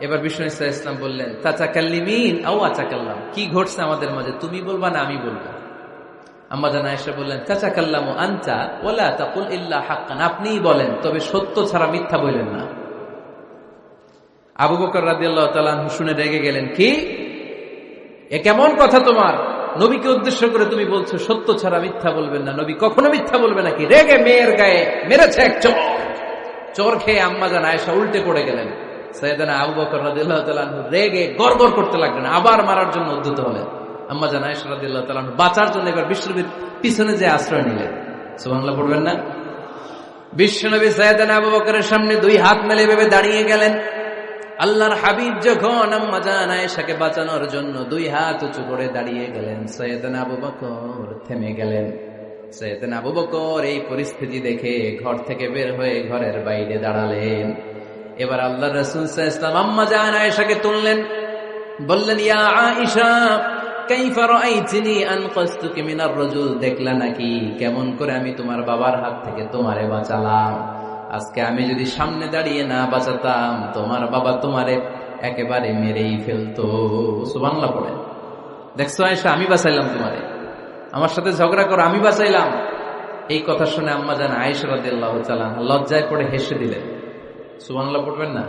[SPEAKER 1] এবার বিষ্ণু ইসলাম বললেন, তাতাকাল্লিমিন আও আতাকাল্লাম, কি ঘটছে আমাদের মাঝে, তুমি বলবা না আমি বলবো? আম্মা জান আয়েশা বললেন, তাতাকাল্লামু আনতা ওয়ালা তাকুল ইল্লা হাক্কান, আপনিই বলেন, তবে সত্য ছাড়া মিথ্যা বললেন না। আবু বকর রাদিয়াল্লাহু তাআলা আনহু শুনে রেগে গেলেন, কি এ কেমন কথা তোমার? নবীকে উদ্দেশ্য করে তুমি বলছো সত্য ছাড়া মিথ্যা বলবেন না, নবী কখনো মিথ্যা বলবে নাকি? রেগে মেয়ের গায়ে মেরেছে এক চোর। চোর খেয়ে আম্মা জান আয়েশা উল্টে পড়ে গেলেন। সাইয়েদনা আবু বকর রাদিয়াল্লাহু তাআলা আনহু রেগে গড়গড় করতে লাগলেন, আবার মারার জন্য উদ্যত হলেন। আম্মা জান আয়েশা রাদিয়াল্লাহু তাআলা আনহু বাঁচার জন্য এবার বিশ্বনবীর পিছনে যে আশ্রয় নিলেন। সুবহানাল্লাহ পড়বেন না? বিশ্বনবী সাইয়েদনা আবু বকরের সামনে দুই হাত মেলে ভেবে দাঁড়িয়ে গেলেন। আল্লাহর হাবিব যখন আম্মা জান আয়েশাকে বাঁচানোর জন্য দুই হাত উঁচু করে দাঁড়িয়ে গেলেন, সাইয়েদনা আবু বকর থেমে গেলেন। সাইয়েদনা আবু বকর এই পরিস্থিতি দেখে ঘর থেকে বের হয়ে ঘরের বাইরে দাঁড়ালেন। এবার আল্লাহর রাসূল সাল্লাল্লাহু আলাইহি ওয়াসাল্লাম আম্মা জান আয়েশাকে তুললেন, বললেন, ইয়া আয়েশা কাইফা রাআইতিনি আনকাসতুকি মিনার রাজুল, দেখলা নাকি কেমন করে আমি তোমার বাবার হাত থেকে তোমারে বাঁচালাম? আজকে আমি যদি সামনে দাঁড়িয়ে না বাঁচাতাম, তোমার বাবা তোমারে একেবারে মেরেই ফেলতো। সুবহানাল্লাহ পড়ে। দেখছো আয়েশা, আমি বাঁচাইলাম তোমারে, আমার সাথে ঝগড়া করো, আমি বাঁচাইলাম। এই কথা শুনে আম্মা জান আয়েশা রাদিয়াল্লাহু তাআলা লজ্জায় পড়ে হেসে দিলেন। সুবহানাল্লাহ পড়বেন না?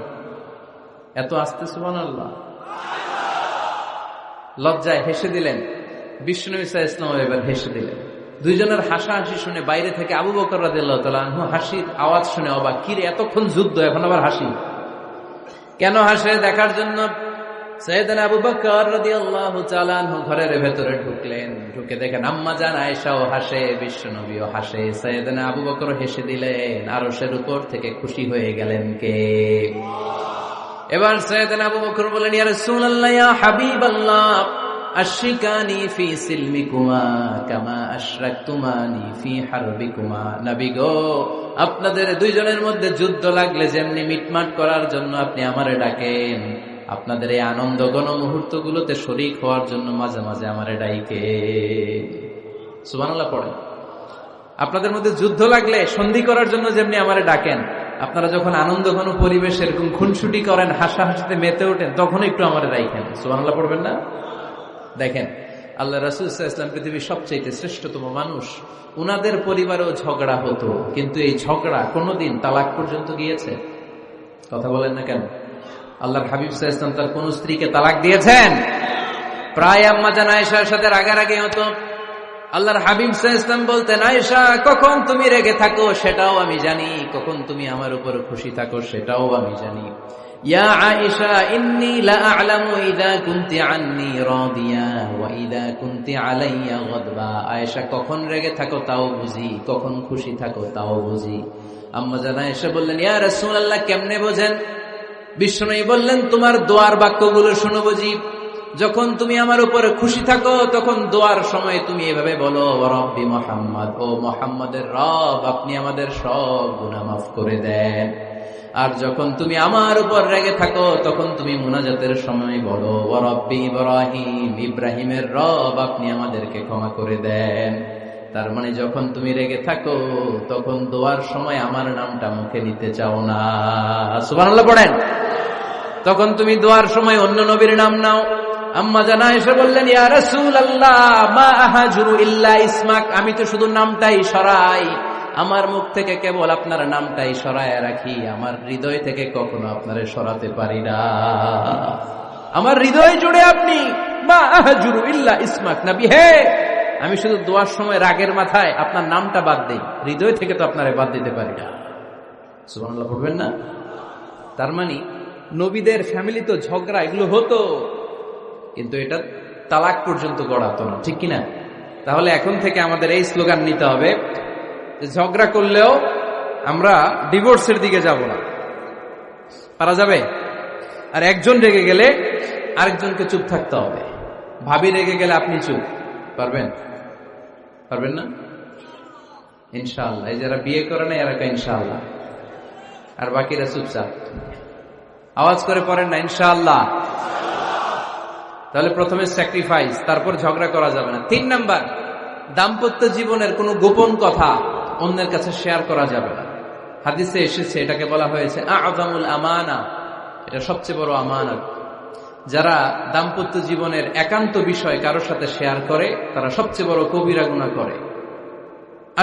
[SPEAKER 1] এত আস্তে সুবহানাল্লাহ। লজ্জায় হেসে দিলেন। বিশ্বনবী সাল্লাল্লাহু আলাইহি ওয়াসাল্লাম এবার হেসে দিলেন। দুইজনের হাসাহাসি শুনে বাইরে থেকে আবু বকর রাদিয়াল্লাহু তাআলা আনহু হাসির আওয়াজ শুনে অবাক, কিরে এতক্ষণ যুদ্ধ, এখন আবার হাসি কেন? হাসে দেখার জন্য সাইয়েদনা আবু বকর রাদিয়াল্লাহু তাআলা আনহু ঘরের ভেতরে ঢুকলেন। ঢুকে দেখেন আম্মা জান আয়েশাও হাসে, বিশ্বনবীও হাসে, সাইয়েদনা আবু বকর হেসে দিলেন। আরশের উপর থেকে খুশি হয়ে গেলেন কে? এবার সাইয়েদনা আবু বকর বলেন, ইয়া রাসূলুল্লাহ, ইয়া হাবিবাল্লাহ, আশরিকানি ফি সিলমিকুমা কামা আশরাকতুমানি ফি হারবিকুমা। নবী গো, আপনাদের দুইজনের মধ্যে যুদ্ধ লাগলে যেমনি মিটমাট করার জন্য আপনি আমারে ডাকেন, আপনাদের এই আনন্দ গণ মুহূর্তগুলোতে শরীক হওয়ার জন্য মাঝে মাঝে আমারে ডাইকে। সুবহানাল্লাহ পড়েন। আপনাদের মধ্যে যুদ্ধ লাগলে সন্ধি করার জন্য যেমনি আমারে ডাকেন, আপনারা যখন আনন্দ ঘন পরিবেশ এরকম খুনসুটি করেন, হাসাহাসিতে মেতে ওঠেন, তখন একটু আমারে রাইখেন। সুবহানাল্লাহ পড়বেন না? দেখেন আল্লাহ রাসূল সাল্লাল্লাহু আলাইহি ওয়াসাল্লাম পৃথিবীর সবচেয়ে শ্রেষ্ঠতম মানুষ, উনাদের পরিবারেও ঝগড়া হতো, কিন্তু এই ঝগড়া কোনোদিন তালাক পর্যন্ত গিয়েছে? কথা বলেন না কেন? আল্লাহর হাবিব সাল্লাল্লাহু আলাইহি ওয়াসাল্লাম তার কোন স্ত্রীকে তালাক দিয়েছেন? প্রায় আম্মা জান আয়েশার সাথে রাগারাগি হতো। আল্লাহর হাবিব সাল্লাল্লাহু আলাইহি ওয়াসাল্লাম বলতেন, আয়েশা কখন তুমি রেগে থাকো সেটাও আমি জানি, কখন তুমি আমার উপর খুশি থাকো সেটাও আমি জানি। ইয়া আয়েশা ইন্নী লা আ'লামু ইযা কুনতি আন্নী রাদিয়া ওয়া ইযা কুনতি আলাইয়া গাদবা। আয়েশা কখন রেগে থাকো তাও বুঝি, কখন খুশি থাকো তাও বুঝি। আম্মা জান আয়েশা বললেন, ইয়া রাসূলুল্লাহ, কেমনে বোঝেন? বিশ্বনবী বললেন, তোমার দোয়ার বাক্যগুলো শুনো বুঝি। যখন তুমি আমার উপরে খুশি থাকো তখন দোয়ার সময় তুমি এভাবে বলো, রব্বি মুহাম্মদ, ও মুহাম্মাদের রব, আপনি আমাদের সব গুনাহ মাফ করে দেন। আর যখন তুমি আমার উপর রেগে থাকো তখন তুমি মুনাজাতের সময় বলো, রব্বি ইব্রাহিম, ইব্রাহিমের রব, আপনি আমাদেরকে ক্ষমা করে দেন। তার মানে যখন তুমি রেগে থাকো তখন দোয়ার সময় আমার নামটা মুখে নিতে চাও না। সুবহানাল্লাহ পড়েন। তখন তুমি দোয়ার সময় অন্য নবীর নাম নাও। আম্মা জান আয়েশা বললেন, ইয়া রাসূলুল্লাহ, মা আহাজুরু ইল্লা ইসমাক, আমি তো শুধু নামটাই সরাই, আমার মুখ থেকে কেবল আপনার নামটাই সরায় রাখি, আমার হৃদয় থেকে কখনো আপনারে সরাতে পারি না। আমার হৃদয় জুড়ে আপনি, মা আহাজুরু ইল্লা ইসমাক, নবী হে, আমি শুধু দোয়ার সময় রাগের মাথায় আপনার নামটা বাদ দেই, হৃদয় থেকে তো আপনারে বাদ দিতে পারি না। সুবহানাল্লাহ পড়বেন না? তার মানে নবীদের ফ্যামিলি তো ঝগড়া এগুলো হতো, কিন্তু এটা তালাক পর্যন্ত গড়াতো না, ঠিক কিনা? তাহলে এখন থেকে আমাদের এই স্লোগান নিতে হবে যে ঝগড়া করলেও আমরা ডিভোর্সের দিকে যাব না। পারা যাবে? আর একজন রেগে গেলে আরেকজনকে চুপ থাকতে হবে। ভাবি রেগে গেলে আপনি চুপ, পারবেন? পারবেন না? ইনশাআল্লাহ। এই যারা বিয়ে করে না এরা ইনশাআল্লাহ, আর বাকিরা চুপচাপ। আওয়াজ করে পড়েন না ইনশাআল্লাহ। তাহলে প্রথমে স্যাক্রিফাইস, তারপর ঝগড়া করা যাবে না। 3 নাম্বার, দাম্পত্য জীবনের কোনো গোপন কথা অন্যের কাছে শেয়ার করা যাবে না। হাদিসে এসেছে, এটাকে বলা হয়েছে আ'যামুল আমানা, এটা সবচেয়ে বড় আমানত। যারা দাম্পত্য জীবনের একান্ত বিষয় কারোর সাথে শেয়ার করে তারা সবচেয়ে বড় কবিরা গুনাহ করে।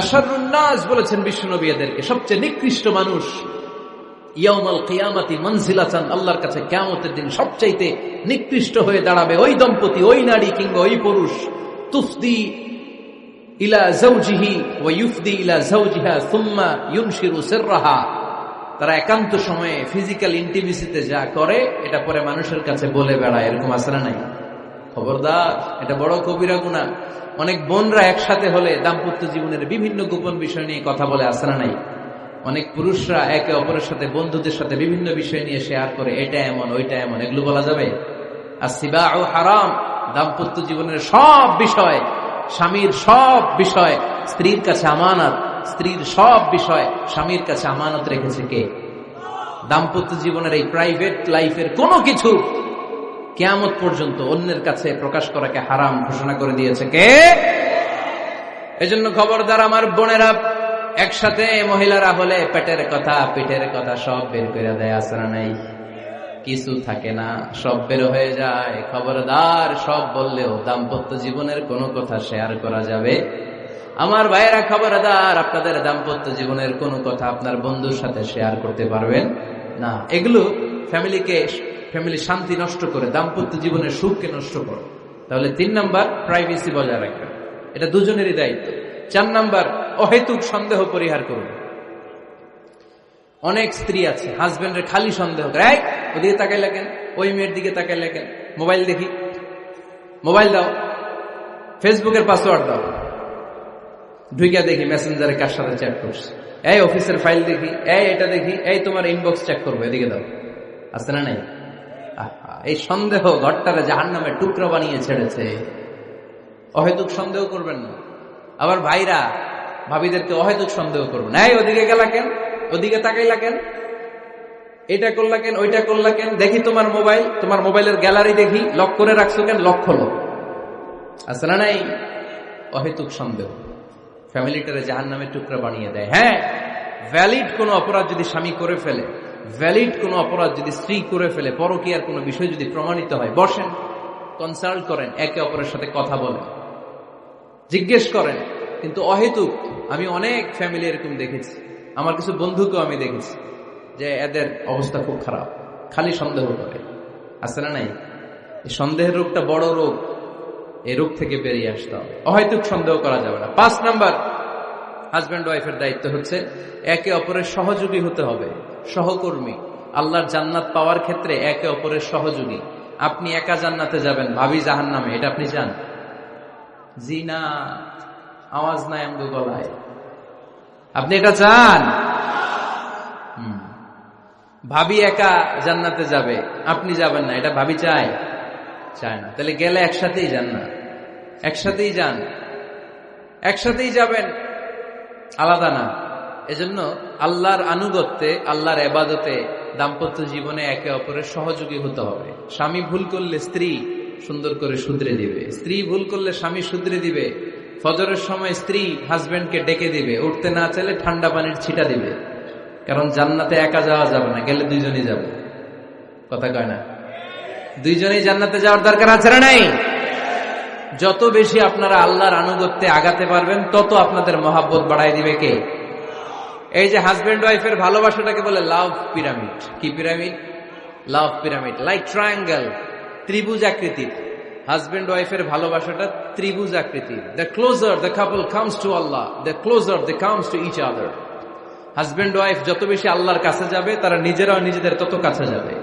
[SPEAKER 1] আশারুন নাস বলেছেন বিশ্বনবী এদেরকে, সবচেয়ে নিকৃষ্ট মানুষ। ইয়াউমাল কিয়ামাতি মানজিলাতান, আল্লাহর কাছে কিয়ামতের দিন সবচাইতে নিকৃষ্ট হয়ে দাঁড়াবে ওই দম্পতি, ওই নারী কিংবা ওই পুরুষ। তুফদি ইলা যাওজিহি ওয়া ইউফদি ইলা যাওজিহা সুম্মা ইউনশিরু সিররাহা, তারা একান্ত সময়ে ফিজিক্যাল ইন্টিমেসিতে যা করে এটা পরে মানুষের কাছে বলে বেড়ায়। এরকম আছে না নাই? খবরদার, এটা বড় কবিরা গুনাহ। অনেক বোনরা একসাথে হলে দাম্পত্য জীবনের বিভিন্ন গোপন বিষয় নিয়ে কথা বলে, আছে না নাই? অনেক পুরুষরা একে অপরের সাথে, বন্ধুদের সাথে বিভিন্ন বিষয় নিয়ে শেয়ার করে, এটা এমন ওইটা এমন, এগুলো বলা যাবে? আসিবাউ হারাম। দাম্পত্য জীবনের সব বিষয়, স্বামীর সব বিষয় স্ত্রীর কাছে আমানত, স্ত্রীর সব বিষয় স্বামীর কাছে আমানত রেখেছে কে? দাম্পত্য জীবনের এই প্রাইভেট লাইফের কোনো কিছু কিয়ামত পর্যন্ত অন্যের কাছে প্রকাশ করাকে হারাম ঘোষণা করে দিয়েছে কে? এজন্য খবরদার আমার বোনেরা, একসাথে মহিলারা হলে পেটের কথা পিঠের কথা সব বের করে দেয়, আছে না নাই? কিছু থাকে না, সব বের হয়ে যায়। খবরদার, সব বললেও দাম্পত্য জীবনের কোনো কথা শেয়ার করা যাবে? আমার ভাইয়েরা খবরদার, আপনাদের দাম্পত্য জীবনের কোনো কথা আপনার বন্ধুর সাথে শেয়ার করতে পারবেন না। এগুলো ফ্যামিলি শান্তি নষ্ট করে, দাম্পত্য জীবনের সুখকে নষ্ট করে। তাহলে 3 নাম্বার, প্রাইভেসি বজায় রাখবেন, এটা দুজনেরই দায়িত্ব। 4 নাম্বার, অহেতুক সন্দেহ পরিহার করুন। অনেক স্ত্রী আছে হাজবেন্ডের খালি সন্দেহ করে, এই ওদিকে তাকাই লাগেন, ওই মেয়ের দিকে তাকাই লাগেন, মোবাইল দেখি, মোবাইল দাও, ফেসবুকের পাসওয়ার্ড দাও, ঢুইকা দেখি মেসেঞ্জারে কার সাথে চ্যাট করছে, এই অফিসের ফাইল দেখি, এই এটা দেখি, এই তোমার ইনবক্স চেক করবো, এদিকে দাও, আছে না নাই? এই সন্দেহ ঘরটারে জাহান্নামের টুকরা বানিয়ে ছেড়েছে। অহেতুক সন্দেহ করবেন না। আবার ভাইরা ভাবিদেরকে অহেতুক সন্দেহ করবেন, এই ওদিকে গেলা কেন, ওদিকে তাকাইলা কেন, এটা করলা কেন, ওইটা করলা কেন, দেখি তোমার মোবাইল, তোমার মোবাইলের গ্যালারি দেখি, লক করে রাখছো কেন, লক খোলো, আছে না নাই? অহেতুক সন্দেহ ফ্যামিলিটারে জাহান্নামের টুকরা বানিয়ে দেয়। হ্যাঁ, ভ্যালিড কোনো অপরাধ যদি স্বামী করে ফেলে, ভ্যালিড কোনো অপরাধ যদি স্ত্রী করে ফেলে, পরকীয়ার কোনো বিষয় যদি প্রমাণিত হয়, বসেন, কনসাল্ট করেন, একে অপরের সাথে কথা বলেন, জিজ্ঞেস করেন। কিন্তু অহেতুক, আমি অনেক ফ্যামিলি এরকম দেখেছি, আমার কিছু বন্ধুকেও আমি দেখেছি যে এদের অবস্থা খুব খারাপ, খালি সন্দেহ করে, আছে না নাই? এই সন্দেহের রোগটা বড় রোগ, এই রোগ থেকে বেরিয়ে আসতে হবে। অহেতুক সন্দেহ করা যাবে না। 5 নাম্বার, হাজব্যান্ড ওয়াইফের দায়িত্ব হচ্ছে একে অপরের সহযোগী হতে হবে, সহকর্মী। আল্লাহর জান্নাত পাওয়ার ক্ষেত্রে একে অপরের সহযোগী। আপনি একা জান্নাতে যাবেন, ভাবি জাহান্নামে, এটা আপনি চান? জি না, আওয়াজ নাই আমগো গলায়। আপনি এটা চান? ভাবি একা জান্নাতে যাবে, আপনি যাবেন না, এটা ভাবি চায়? চায় না। তাহলে গেলে একসাথেই যান না, একসাথেই যান, একসাথেই যাবেন, আলাদা না। এজন্য আল্লাহর আনুগত্যে, আল্লাহর ইবাদতে, দাম্পত্য জীবনে একে অপরের সহযোগী হতে হবে। স্বামী ভুল করলে স্ত্রী সুন্দর করে শুধরে দিবে, স্ত্রী ভুল করলে স্বামী শুধরে দিবে। ফজরের সময় স্ত্রী হাজবেন্ডকে ডেকে দিবে, উঠতে না চাইলে ঠান্ডা পানির ছিটা দিবে। কারণ জান্নাতে একা যাওয়া যাবে না, গেলে দুইজনই যাবে। কথা কয় না? দুইজনেই জান্নাতে যাওয়ার দরকার আছে না নাই? যত বেশি আপনারা আল্লাহর আনুগত্যে আগাতে পারবেন, তত আপনাদের মহাব্বত বাড়ায় দিবে কে? এই যে হাজবেন্ড ওয়াইফের ভালোবাসাটাকে বলে লাভ পিরামিড। কি pyramid? Love pyramid, like triangle, ত্রিভুজ আকৃতির। হাজবেন্ড ওয়াইফের ভালোবাসাটা ত্রিভুজ আকৃতির। The closer the couple comes to Allah, the closer they comes to each other. Husband wife যত বেশি আল্লাহর কাছে যাবে, তারা নিজেরাও নিজেদের তত কাছে যাবে।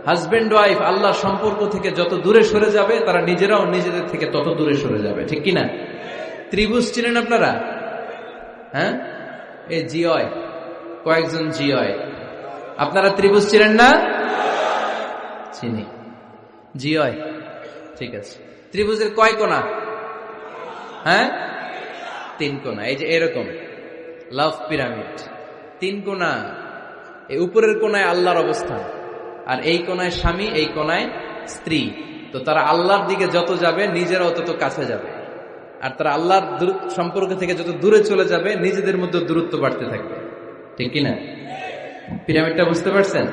[SPEAKER 1] হাজবেন্ড ওয়াইফ আল্লাহর সম্পর্ক থেকে যত দূরে সরে যাবে, তারা নিজেরাও নিজেদের থেকে তত দূরে সরে যাবে। ঠিক কিনা? ত্রিভুজ চিনেন আপনারা? হ্যাঁ, এই জিওয় কয়েকজন জিওয়, আপনারা ত্রিভুজ চিনেন না? চিনি, জিওয়, ঠিক আছে। ত্রিভুজের কয় কোণা? হ্যাঁ, 3 কোণা। এই যে এরকম লাভ পিরামিড, 3 কোণা। এই উপরের কোণায় আল্লাহর অবস্থান, আর এই কোনায় স্বামী, এই কোনায় স্ত্রী। তো তারা আল্লাহর দিকে যত যাবে নিজেরাও তত কাছে যাবে, আর তারা আল্লাহর সম্পর্ক থেকে যত দূরে চলে যাবে নিজেদের মধ্যে দূরত্ব বাড়তে থাকবে। ঠিক কিনা? পিরামিডটা বুঝতে পারছেন?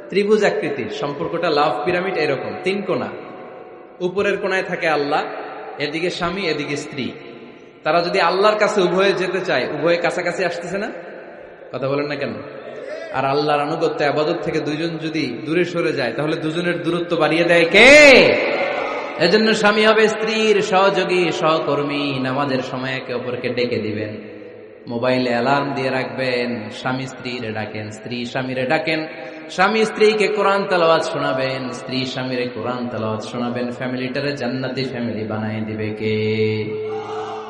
[SPEAKER 1] ত্রিভুজ আকৃতির সম্পর্কটা, লাভ পিরামিড এরকম, 3 কোণা। উপরের কোণায় থাকে আল্লাহ, এদিকে স্বামী, এদিকে স্ত্রী। তারা যদি আল্লাহর কাছে উভয়ে যেতে চায়, উভয়ে কাছাকাছি আসতেছে না? কথা বলেন না কেন? আর আল্লাহর আনুগত্য ইবাদত থেকে দুইজন যদি দূরে সরে যায়, তাহলে দুজনের দূরত্ব বাড়িয়ে দেয় কে? এজন্য স্বামী হবে স্ত্রীর সহযোগী, সহকর্মী। নামাজের সময় একে অপরকে ডেকে দিবেন, মোবাইলে অ্যালার্ম দিয়ে রাখবেন। স্বামী স্ত্রীরে ডাকেন, স্ত্রী স্বামীরে ডাকেন। স্বামী স্ত্রীকে কোরআন তেলাওয়াত শোনাবেন, স্ত্রী স্বামীরে কোরআন তেলাওয়াত শোনাবেন। ফ্যামিলিটারে জান্নাতি ফ্যামিলি বানায় দিবে কে?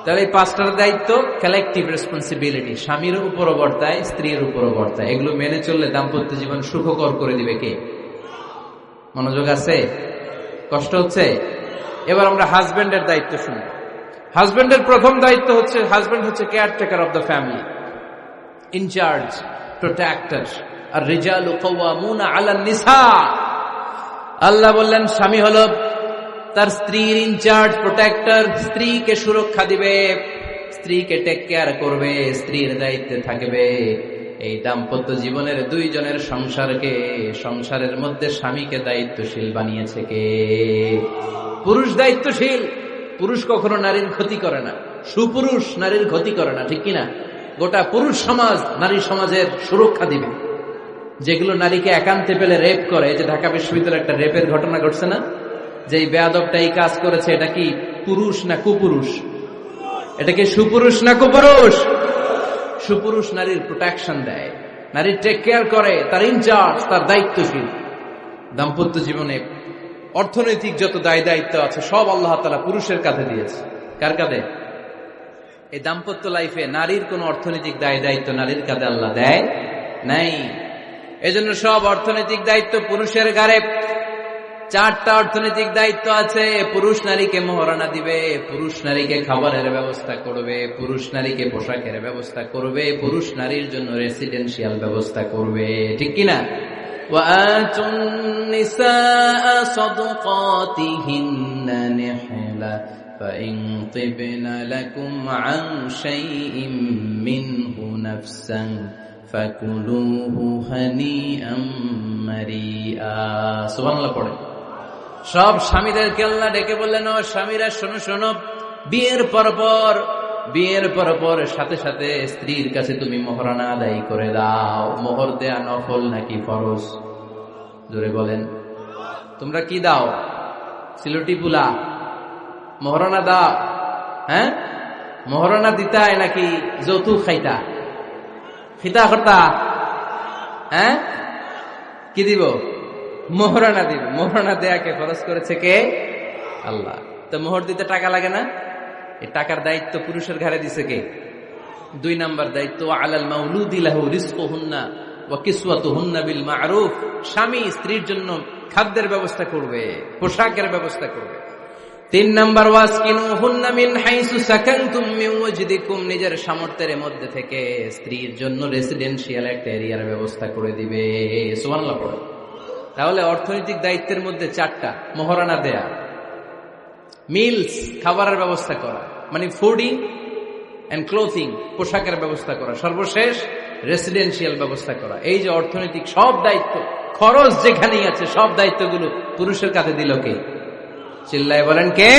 [SPEAKER 1] তাহলে এই 5টার দায়িত্ব কালেকটিভ রেসপন্সিবিলিটি, স্বামীর উপরও বর্তায়, স্ত্রীর উপরও বর্তায়। এগুলো মেনে চললে দাম্পত্য জীবন সুখকর করে দিবে কে? মনোযোগ আছে? কষ্ট হচ্ছে? এবার আমরা হাজবেন্ডের দায়িত্ব শুনব। হাজবেন্ডের প্রথম দায়িত্ব হচ্ছে, হাজবেন্ড হচ্ছে caretaker of the family, incharge, protector. আর রিজালু কাওয়ামুনা আলান নিসা। আল্লাহ বললেন স্বামী হলো তার স্ত্রীর ইনচার্জ, প্রোটেক্টর। স্ত্রীকে সুরক্ষা দিবে, স্ত্রীকে টেক কেয়ার করবে, স্ত্রীর দায়িত্বে থাকবে। এই দাম্পত্য জীবনের দুইজনের সংসারকে, সংসারের মধ্যে স্বামীকে দায়িত্বশীল বানিয়েছে কে? পুরুষ দায়িত্বশীল। পুরুষ কখনো নারীর ক্ষতি করে না, সুপুরুষ নারীর ক্ষতি করে না। ঠিক কিনা? গোটা পুরুষ সমাজ নারী সমাজের সুরক্ষা দিবে। যেগুলো নারীকে একান্তে পেলে রেপ করে, যে ঢাকা বিশ্ববিদ্যালয়ে একটা রেপের ঘটনা ঘটছে না, যে এই বেয়াদবটা এই কাজ করেছে, এটা কি পুরুষ না কুপুরুষ? এটা কি সুপুরুষ না কুপুরুষ? সুপুরুষ নারীর প্রোটেকশন দেয়, নারীর টেক কেয়ার করে, তার ইনচার্জ, তার দায়িত্বশীল। দাম্পত্য জীবনে অর্থনৈতিক যত দায় দায়িত্ব আছে সব আল্লাহ তাআলা পুরুষের কাঁধে দিয়েছে। কার কাঁধে? এই দাম্পত্য লাইফে নারীর কোন অর্থনৈতিক দায় দায়িত্ব নারীর কাঁধে আল্লাহ দেয় নাই। এজন্য সব অর্থনৈতিক দায়িত্ব পুরুষের ঘাড়ে। 4টা অর্থনৈতিক দায়িত্ব আছে। পুরুষ নারীকে মহারণা দিবে, পুরুষ নারীকে খাবারের ব্যবস্থা করবে, পুরুষ নারীকে পোশাকের ব্যবস্থা করবে, পুরুষ নারীর জন্য রেসিডেন্সিয়াল ব্যবস্থা করবে। ঠিক কিনা? وآتوا النساء صدقاتهن نحلة فإن طبن لكم عن شيء منه نفسا فكلوه هنيئا مريئا। সুবহানাল্লাহ পড়ে। সব স্বামীদেরকে আল্লাহ ডেকে বললেন, ও স্বামীরা শোনো শোনো, বিয়ের পর সাথে সাথে স্ত্রীর কাছে তুমি মোহরানা আদায় করে দাও। মোহর দেয়া নফল নাকি ফরজ? জোরে বলেন। তোমরা কি দাও? সিলটি পুলা মোহরানা দাও? হ্যাঁ, মোহরানা দিতায় নাকি যৌতুক খাইতা? খিতা করতা? হ্যাঁ, কি দিব? মোহরানা দিব। মোহরানা দেয়াকে ফরজ করেছে কে? আল্লাহ। তো মোহর দিতে টাকা লাগে না? এই টাকার দায়িত্ব পুরুষের ঘাড়ে দিছে কে? 2 নাম্বার দায়িত্ব, আলাল মাউলুদি লাহু রিজকুহুন্না ওয়া কিসওয়াতুহুন্না বিল মা'রুফ। স্বামী স্ত্রীর জন্য খাদ্যের ব্যবস্থা করবে, পোশাকের ব্যবস্থা করবে। 3 নাম্বার, ওয়াসকিনুহুন্না মিন হাইসু সাকানতুম মিন ওয়াজদিকুম। নিজের সামর্থ্যের মধ্যে থেকে স্ত্রীর জন্য রেসিডেন্সিয়াল একটা এরিয়ার ব্যবস্থা করে দিবে। সুবহানাল্লাহ পড়ে। তাহলে অর্থনৈতিক দায়িত্বের মধ্যে 4টা: মোহরানা দেয়া, মিলস খাবারের ব্যবস্থা করা, মানে ফুডিং এন্ড ক্লোথিং, পোশাকের ব্যবস্থা করা, সর্বশেষ রেসিডেন্সিয়াল ব্যবস্থা করা। এই যে অর্থনৈতিক সব দায়িত্ব, খরচ যেখানেই আছে, সব দায়িত্বগুলো পুরুষের কাছে দিল কে? চিল্লায় বলেন কে?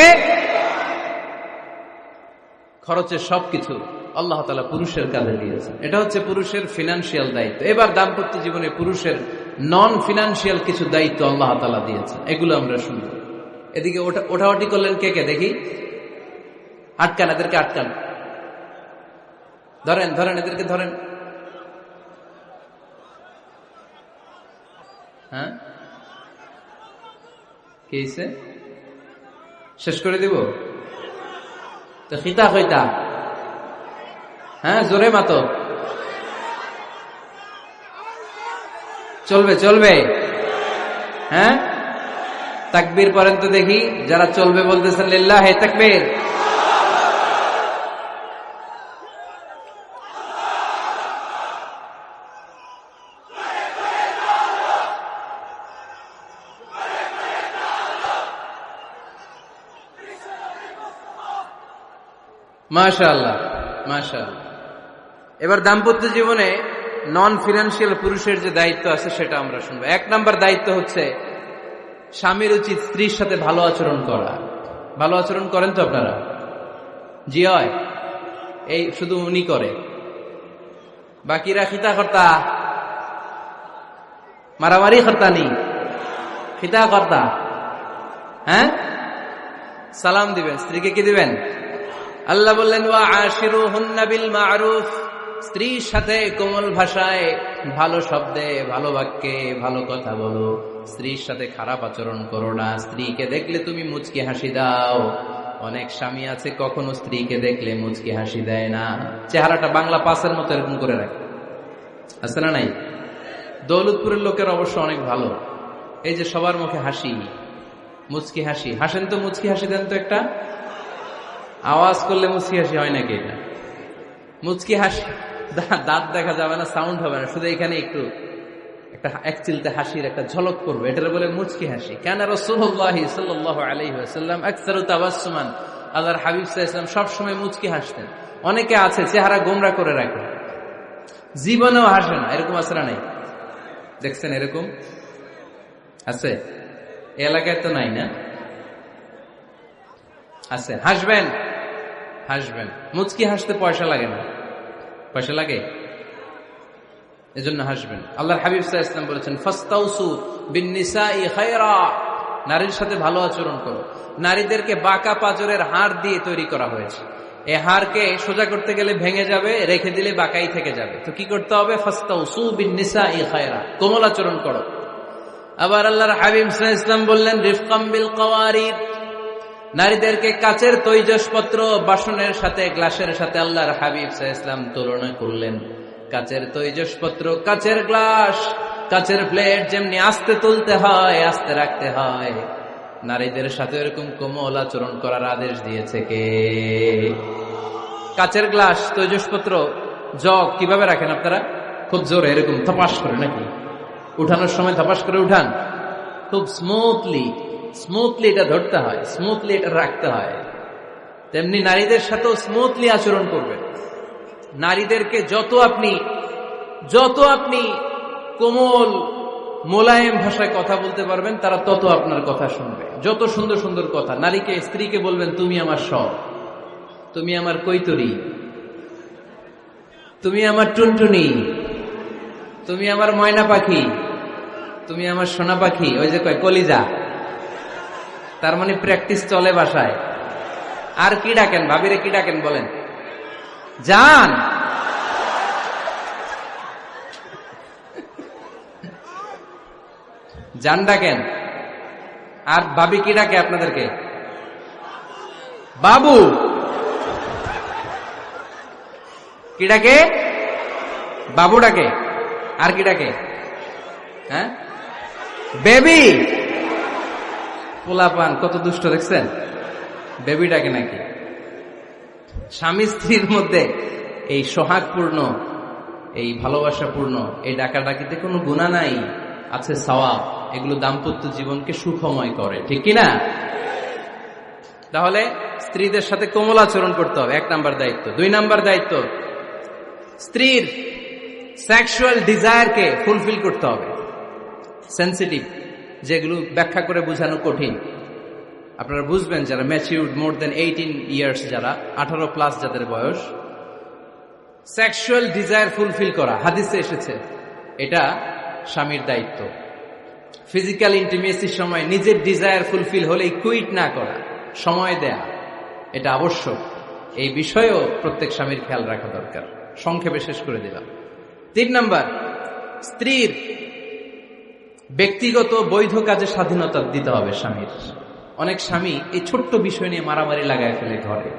[SPEAKER 1] খরচের সবকিছু আল্লাহ তাআলা পুরুষের কাঁধে দিয়েছেন। এটা হচ্ছে পুরুষের ফিনান্সিয়াল দায়িত্ব। এবার দাম্পত্য জীবনে পুরুষের নন ফিনান্সিয়াল কিছু দায়িত্ব আল্লাহ তাআলা দিয়েছেন, এগুলো আমরা শুনব। এদিকে ওঠাওটি করলেন কে কে দেখি? আটকান, এদেরকে আটকান। ধরেন ধরেন, এদেরকে ধরেন। হ্যাঁ, কি হয়েছে? শেষ করে দিব তো? খিতা কইতা? হ্যাঁ, জোরে মাতো। চলবে চলবে? হ্যাঁ, তাকবীর পড়েন তো দেখি। যারা চলবে বলতেছেন লিল্লাহি তাকবীর। মাশাআল্লাহ, মাশাআল্লাহ। এবার দাম্পত্য জীবনে নন ফিনান্সিয়াল পুরুষের যে দায়িত্ব আছে সেটা আমরা শুনবো। 1 নাম্বার দায়িত্ব হচ্ছে স্বামীর উচিত স্ত্রীর সাথে ভালো আচরণ করা। ভালো আচরণ করেন তো আপনারা? জি হয়, এই শুধু উনি করে, বাকিরা খিতা কর্তা, মারামারি কর্তা নি, খিতা কর্তা। হ্যাঁ, সালাম দিবেন, স্ত্রীকে কি দিবেন? আল্লাহ বললেন ওয়া আশিরুহুন্না বিল মা'রুফ, স্ত্রীর সাথে কোমল ভাষায়, ভালো শব্দে, ভালো বাক্যে ভালো কথা বলো। স্ত্রীর সাথে খারাপ আচরণ করো না। স্ত্রীকে দেখলে তুমি মুচকি হাসি দাও। অনেক স্বামী আছে কখনো স্ত্রীকে দেখলে মুচকি হাসি দেয় না, চেহারাটা বাংলা পাসের মতো এরকম করে রাখে, আছে না নাই? দৌলতপুরের লোকের অবশ্য অনেক ভালো, এই যে সবার মুখে হাসি, মুচকি হাসি। হাসেন তো, মুচকি হাসি দেন তো একটা। আওয়াজ করলে মুচকি হাসি হয় নাকি? এটা মুচকি হাসি, দাঁত দেখা যাবে না, সাউন্ড হবে না, শুধু এখানে একটু একটা এক চিলতে হাসির একটা ঝলক করবে, এটার বলে মুচকি হাসি। কেন রাসূলুল্লাহ সাল্লাল্লাহু আলাইহি ওয়াসাল্লাম আকসারু তাবাসসুমান, আল্লাহর হাবিব সাল্লাল্লাহু আলাইহি ওয়াসাল্লাম সব সময় মুচকি হাসতেন। অনেকে আছে চেহারা গোমরা করে রাখে, জীবনেও হাসে না, এরকম আছে না নাই? দেখছেন এরকম আছে? এই এলাকায় তো নাই না? আছে। হাসবেন, হাসবেন। মুচকি হাসতে পয়সা লাগে না, পয়সা লাগে, এজন্য হাসবেন। আল্লাহর হাবিব সাল্লাল্লাহু আলাইহি ওয়াসাল্লাম বলেছেন ফাস্তাউসু বিন-নিসাই খায়রা, নারীর সাথে ভালো আচরণ করো। নারীদেরকে বাঁকা পাঁজরের হাড় দিয়ে তৈরি করা হয়েছে। এই হাড়কে সোজা করতে গেলে ভেঙে যাবে, রেখে দিলে বাঁকাই থেকে যাবে। তো কি করতে হবে? ফাস্তাউসু বিন-নিসাই খায়রা, কোমল আচরণ করো। আবার আল্লাহর হাবিব সাল্লাল্লাহু আলাইহি ওয়াসাল্লাম বললেন রিফকাম বিল কাওয়ারিদ, নারীদেরকে কাচের তৈজসপত্র, বাসনের সাথে, গ্লাসের সাথে আল্লাহর হাবিব সাল্লাল্লাহু আলাইহি ওয়াসাল্লাম তুলনা করলেন। কাচের তৈজসপত্র, কাচের গ্লাস, কাচের প্লেট যেমনি আস্তে তুলতে হয়, আস্তে রাখতে হয়, নারীদের সাথে এরকম কোমল আচরণ করার আদেশ দিয়েছে কে? কাচের গ্লাস, তৈজসপত্র, জগ কিভাবে রাখেন আপনারা? খুব জোরে এরকম থপাস করে নাকি? উঠানোর সময় থপাস করে উঠান? খুব স্মুথলি, স্মুথলি এটা ধরতে হয়, স্মুথলি এটা রাখতে হয়। তেমনি নারীদের সাথেও স্মুথলি আচরণ করবেন। নারীদেরকে যত আপনি কোমল মোলায়েম ভাষায় কথা বলতে পারবেন, তারা তত আপনার কথা শুনবে। যত সুন্দর সুন্দর কথা, নারীকে, স্ত্রীকে বলবেন তুমি আমার সব, তুমি আমার কৈতরি, তুমি আমার টুনটুনি, তুমি আমার ময়না পাখি, তুমি আমার সোনা পাখি। ওই যে কয় কলিজা, তার মানে প্র্যাকটিস চলে বাসায়। আর কি ডাকেন? ভাবিরে কি ডাকেন বলেন? জান। জান ডাকেন। আর ভাবি কি ডাকে আপনাদেরকে? বাবু। কি ডাকে? বাবু ডাকে। আর কি ডাকে? হ্যাঁ, বেবি। পোলাপান কত দুষ্ট দেখছেন, বেবি ডাকে নাকি? স্বামী স্ত্রীর মধ্যে এই সোহাগপূর্ণ, এই ভালোবাসাপূর্ণ এই ডাকাডাকিতে কোনো গুনাহ নাই, আছে সওয়াব। এগুলো দাম্পত্য জীবনকে সুখময় করে, ঠিক কিনা? তাহলে স্ত্রীদের সাথে কোমল আচরণ করতে হবে, 1 নাম্বার দায়িত্ব। 2 নাম্বার দায়িত্ব, স্ত্রীর সেক্সুয়াল ডিজায়ারকে ফুলফিল করতে হবে। সেনসিটিভ, যেগুলো ব্যাখ্যা করে বোঝানো কঠিন। আপনারা বুঝবেন যারা ম্যাচিউরড, মোর দেন 18 ইয়ার্স, যারা 18+ যাদের বয়স, সেক্সুয়াল ডিজায়ার ফুলফিল করা হাদিসে এসেছে, এটা স্বামীর দায়িত্ব। ফিজিক্যাল ইন্টিমেসির সময় নিজের ডিজায়ার ফুলফিল হলেই কুইট না করা, সময় দেয়া, এটা আবশ্যক। এই বিষয়েও প্রত্যেক স্বামীর খেয়াল রাখা দরকার। সংক্ষেপে শেষ করে দিলাম। 3 নাম্বার, স্ত্রীর ব্যক্তিগত বৈধ কাজে স্বাধীনতা দিতে হবে স্বামীর। অনেক স্বামী এই ছোট্ট বিষয় নিয়ে মারামারি লাগায় ফেলে ঘরে।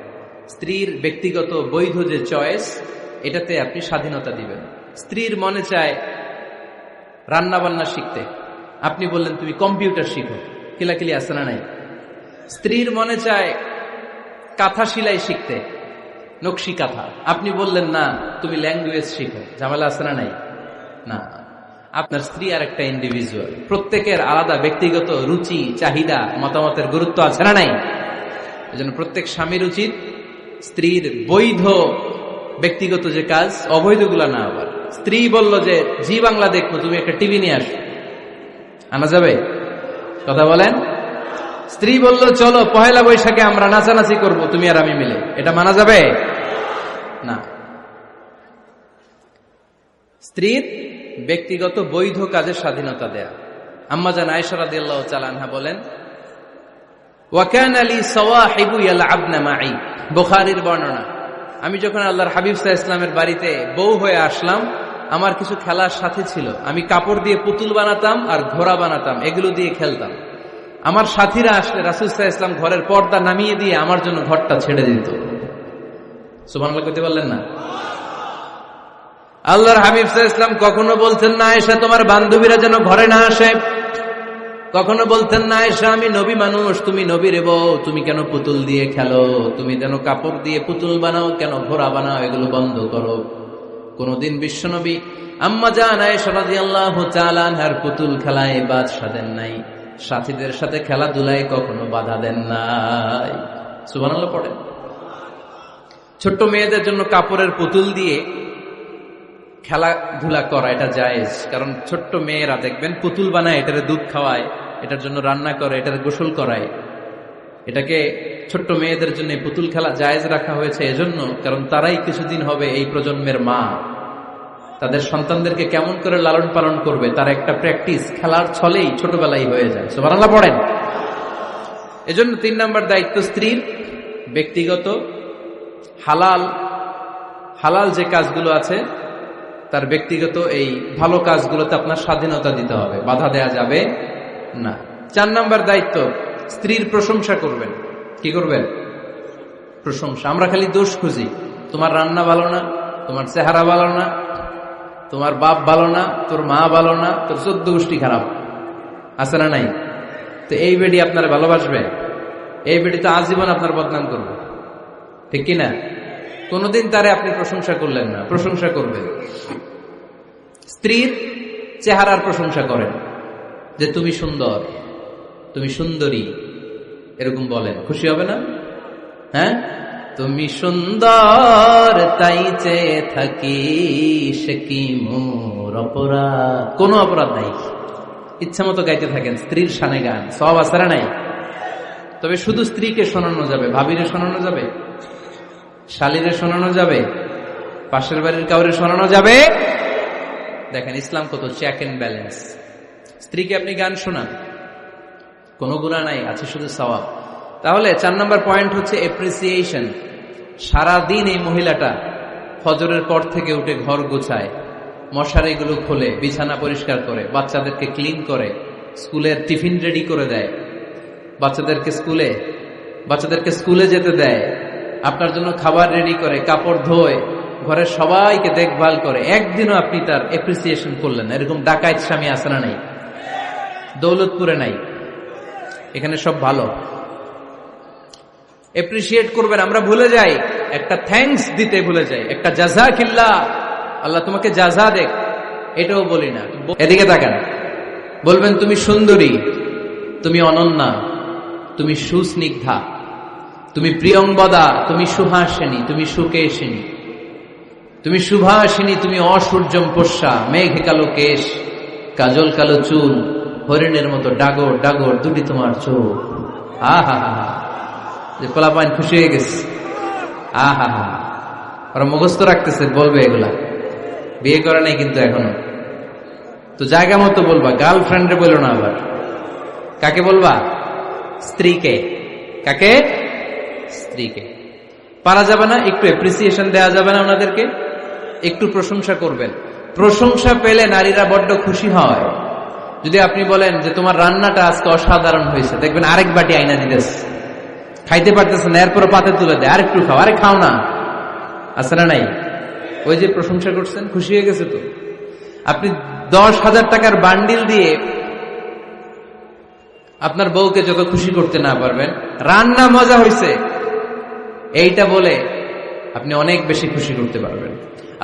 [SPEAKER 1] স্ত্রীর ব্যক্তিগত বৈধ যে চয়েস, এটাতে আপনি স্বাধীনতা দিবেন। স্ত্রীর মনে চায় রান্না বান্না শিখতে, আপনি বললেন তুমি কম্পিউটার শিখো, কিলাকিলি আছে না নাই? স্ত্রীর মনে চায় কাঁথা সেলাই শিখতে, নকশি কাঁথা, আপনি বললেন না তুমি ল্যাঙ্গুয়েজ শিখো, ঝামেলা আছে না নাই? না, আপনার স্ত্রী আর একটা ইন্ডিভিজুয়াল, প্রত্যেকের আলাদা ব্যক্তিগত রুচি, চাহিদা, মতামতের গুরুত্ব আছে না নাই? এজন্য প্রত্যেক স্বামীর উচিত স্ত্রীর বৈধ ব্যক্তিগত যে কাজ, অবৈধগুলা না। আবার স্ত্রী বলল যে জি বাংলা দেখবো, তুমি একটা টিভি নিয়ে আসো, আনা যাবে? কথা বলেন। স্ত্রী বলল চলো পহেলা বৈশাখে আমরা নাচানাচি করব তুমি আর আমি মিলে, এটা মানা যাবে না। স্ত্রীর ব্যক্তিগত বৈধ কাজের স্বাধীনতা দেয়া। আম্মা জান আয়েশা রাদিয়াল্লাহু তাআলা আনহা বলেন, ওয়া কানা লি সাওয়াহিবু ইয়ালআবনা মাই, বুখারীর বর্ণনা। আমি যখন আল্লাহর হাবিব সাল্লাল্লাহু আলাইহি ওয়াসাল্লামের বাড়িতে বউ হয়ে আসলাম, আমার কিছু খেলার সাথী ছিল। আমি কাপড় দিয়ে পুতুল বানাতাম আর ঘোড়া বানাতাম, এগুলো দিয়ে খেলতাম। আমার সাথীরা আসলে রাসূল সাল্লাল্লাহু আলাইহি ওয়াসাল্লাম ঘরের পর্দা নামিয়ে দিয়ে আমার জন্য ঘরটা ছেড়ে দিত। সুবহানাল্লাহ কইতে পারলেন না? আল্লাহর হাবিব সাল্লাল্লাহু আলাইহি ওয়াসাল্লাম কখনো বলতেন না আয়েশা তোমার বান্ধবীরা যেন ঘরে না আসে, কখনো বলতেন না আয়েশা আমি নবী মানুষ, তুমি নবীর বউ, তুমি কেন পুতুল দিয়ে খেলো, তুমি যেন কাপড় দিয়ে পুতুল বানাও, কেন ঘোড়া বানাও, এগুলো বন্ধ করো। কোনদিন বিশ্বনবী আম্মা জান আয়েশা রাদিয়াল্লাহু তাআলা আনহার পুতুল খেলায় বাধা দেন নাই, সাথীদের সাথে খেলাধুলায় কখনো বাধা দেন নাই। সুবহানাল্লাহ পড়েন। ছোট্ট মেয়েদের জন্য কাপড়ের পুতুল দিয়ে খেলাধুলা করা এটা জায়েজ, কারণ ছোট্ট মেয়েরা দেখবেন পুতুল বানায়, এটারে দুধ খাওয়ায়, এটার জন্য রান্না করে, এটার গোসল করায়। এটাকে ছোট্ট মেয়েদের জন্য পুতুল খেলা জায়েজ রাখা হয়েছে এজন্য, কারণ তারাই কিছুদিন হবে এই প্রজন্মের মা। তাদের সন্তানদেরকে কেমন করে লালন পালন করবে তার একটা প্র্যাকটিস খেলার ছলেই ছোটবেলায় হয়ে যায়। সুবহানাল্লাহ পড়েন। এজন্য 3 নম্বর দায়িত্ব স্ত্রীর ব্যক্তিগত হালাল যে কাজগুলো আছে তার ব্যক্তিগত এই ভালো কাজগুলোতে আপনার স্বাধীনতা দিতে হবে, বাধা দেয়া যাবে না। 4 নম্বর দায়িত্ব স্ত্রীর প্রশংসা করবেন। কি করবেন? প্রশংসা। আমরা খালি দোষ খুঁজি, তোমার রান্না ভালো না, তোমার চেহারা ভালো না, তোমার বাপ ভালো না, তোর মা ভালো না, তোর 14 গোষ্ঠী খারাপ, আছে না নাই? তো এই বেডি আপনার ভালোবাসবে? এই বেডি তো আজীবন আপনার বদনাম করবে, ঠিক কিনা? কোনদিন তারে আপনি প্রশংসা করলেন না, প্রশংসা করবেন। স্ত্রীর চেহারার প্রশংসা করেন, যে তুমি সুন্দর, তুমি সুন্দরী, এরকম বলেন, খুশি হবে না? হ্যাঁ, তুমি সুন্দর তাই চেয়ে থাকি, সে কি মোর অপরাধ? কোনো অপরাধ নাই, ইচ্ছা মতো গাইতে থাকেন স্ত্রীর শানে গান, সব আসারা নাই। তবে শুধু স্ত্রীকে শোনানো যাবে, ভাবিরে শোনানো যাবে, শালীরে শোনানো যাবে, পাশের বাড়ির কাউরে শোনানো যাবে? দেখেন ইসলাম কত চেক এন্ড ব্যালেন্স। স্ত্রীকে আপনি গান শোনান, কোনো গুনাহ নাই, আছে শুধু সওয়াব। তাহলে 4 নম্বর পয়েন্ট হচ্ছে এপ্রিসিয়েশন। সারাদিন এই মহিলাটা ফজরের পর থেকে উঠে ঘর গোছায়, মশারিগুলো খোলে, বিছানা পরিষ্কার করে, বাচ্চাদেরকে ক্লিন করে, স্কুলের টিফিন রেডি করে দেয়, বাচ্চাদেরকে স্কুলে যেতে দেয়, আপনার জন্য খাবার রেডি করে, কাপড় ধোয়, ঘরের সবাইকে দেখভাল করে। একদিনও আপনি তার এপ্রিসিয়েশন করলেন? এরকম ডাকাইত স্বামী আছে না নাই? দৌলতপুরে নাই, এখানে সব ভালো। এপ্রিসিয়েট করবেন। আমরা ভুলে যাই, একটা থ্যাঙ্কস দিতে ভুলে যাই, একটা জাযাকিল্লাহ, আল্লাহ তোমাকে জাযা দেখ, এটাও বলি না। এদিকে তাকান, বলবেন তুমি সুন্দরী, তুমি অনন্যা, তুমি সুস্নিগ্ধা, তুমি প্রিয়ংবদা, তুমি সুহাসিনী, তুমি সুকেশিনী, তুমি সুভাষিনী, তুমি অসূর্যম পোষ্যা, মেঘে কালো কেশ, কাজল কালো চুল, হরিণের মতো ডাগর ডাগর দুটি তোমার চোখ। আহা হা হা, যে পোলাপাইন খুশি হয়ে গেছে। আহা হা, ওরা মুখস্থ রাখতেছে, বলবে এগুলা, বিয়ে করে নাই কিন্তু এখনো। তো জায়গা মতো বলবা, গার্লফ্রেন্ডে বলো না। আবার কাকে বলবা? স্ত্রীকে। কাকে? স্ত্রীকে। পারা যাবে না? একটু এপ্রিসিয়েশন দেওয়া যাবে না? ওনাদেরকে একটু প্রশংসা করবেন। প্রশংসা পেলে নারীরা বড্ড খুশি হয়। যদি আপনি বলেন যে তোমার রান্নাটা আজকে অসাধারণ হয়েছে, দেখবেন আরেক বাটি আইনা দিতেছে, খাইতে পারতেছে না, এরপর পাতে তুলে দেয়, আরেকটু খাও, আরে খাও না, আছে না নাই? ওই যে প্রশংসা করছেন, খুশি হয়ে গেছে। তো আপনি 10,000 টাকার বান্ডিল দিয়ে আপনার বউকে যত খুশি করতে না পারবেন, রান্না মজা হয়েছে এইটা বলে আপনি অনেক বেশি খুশি করতে পারবেন।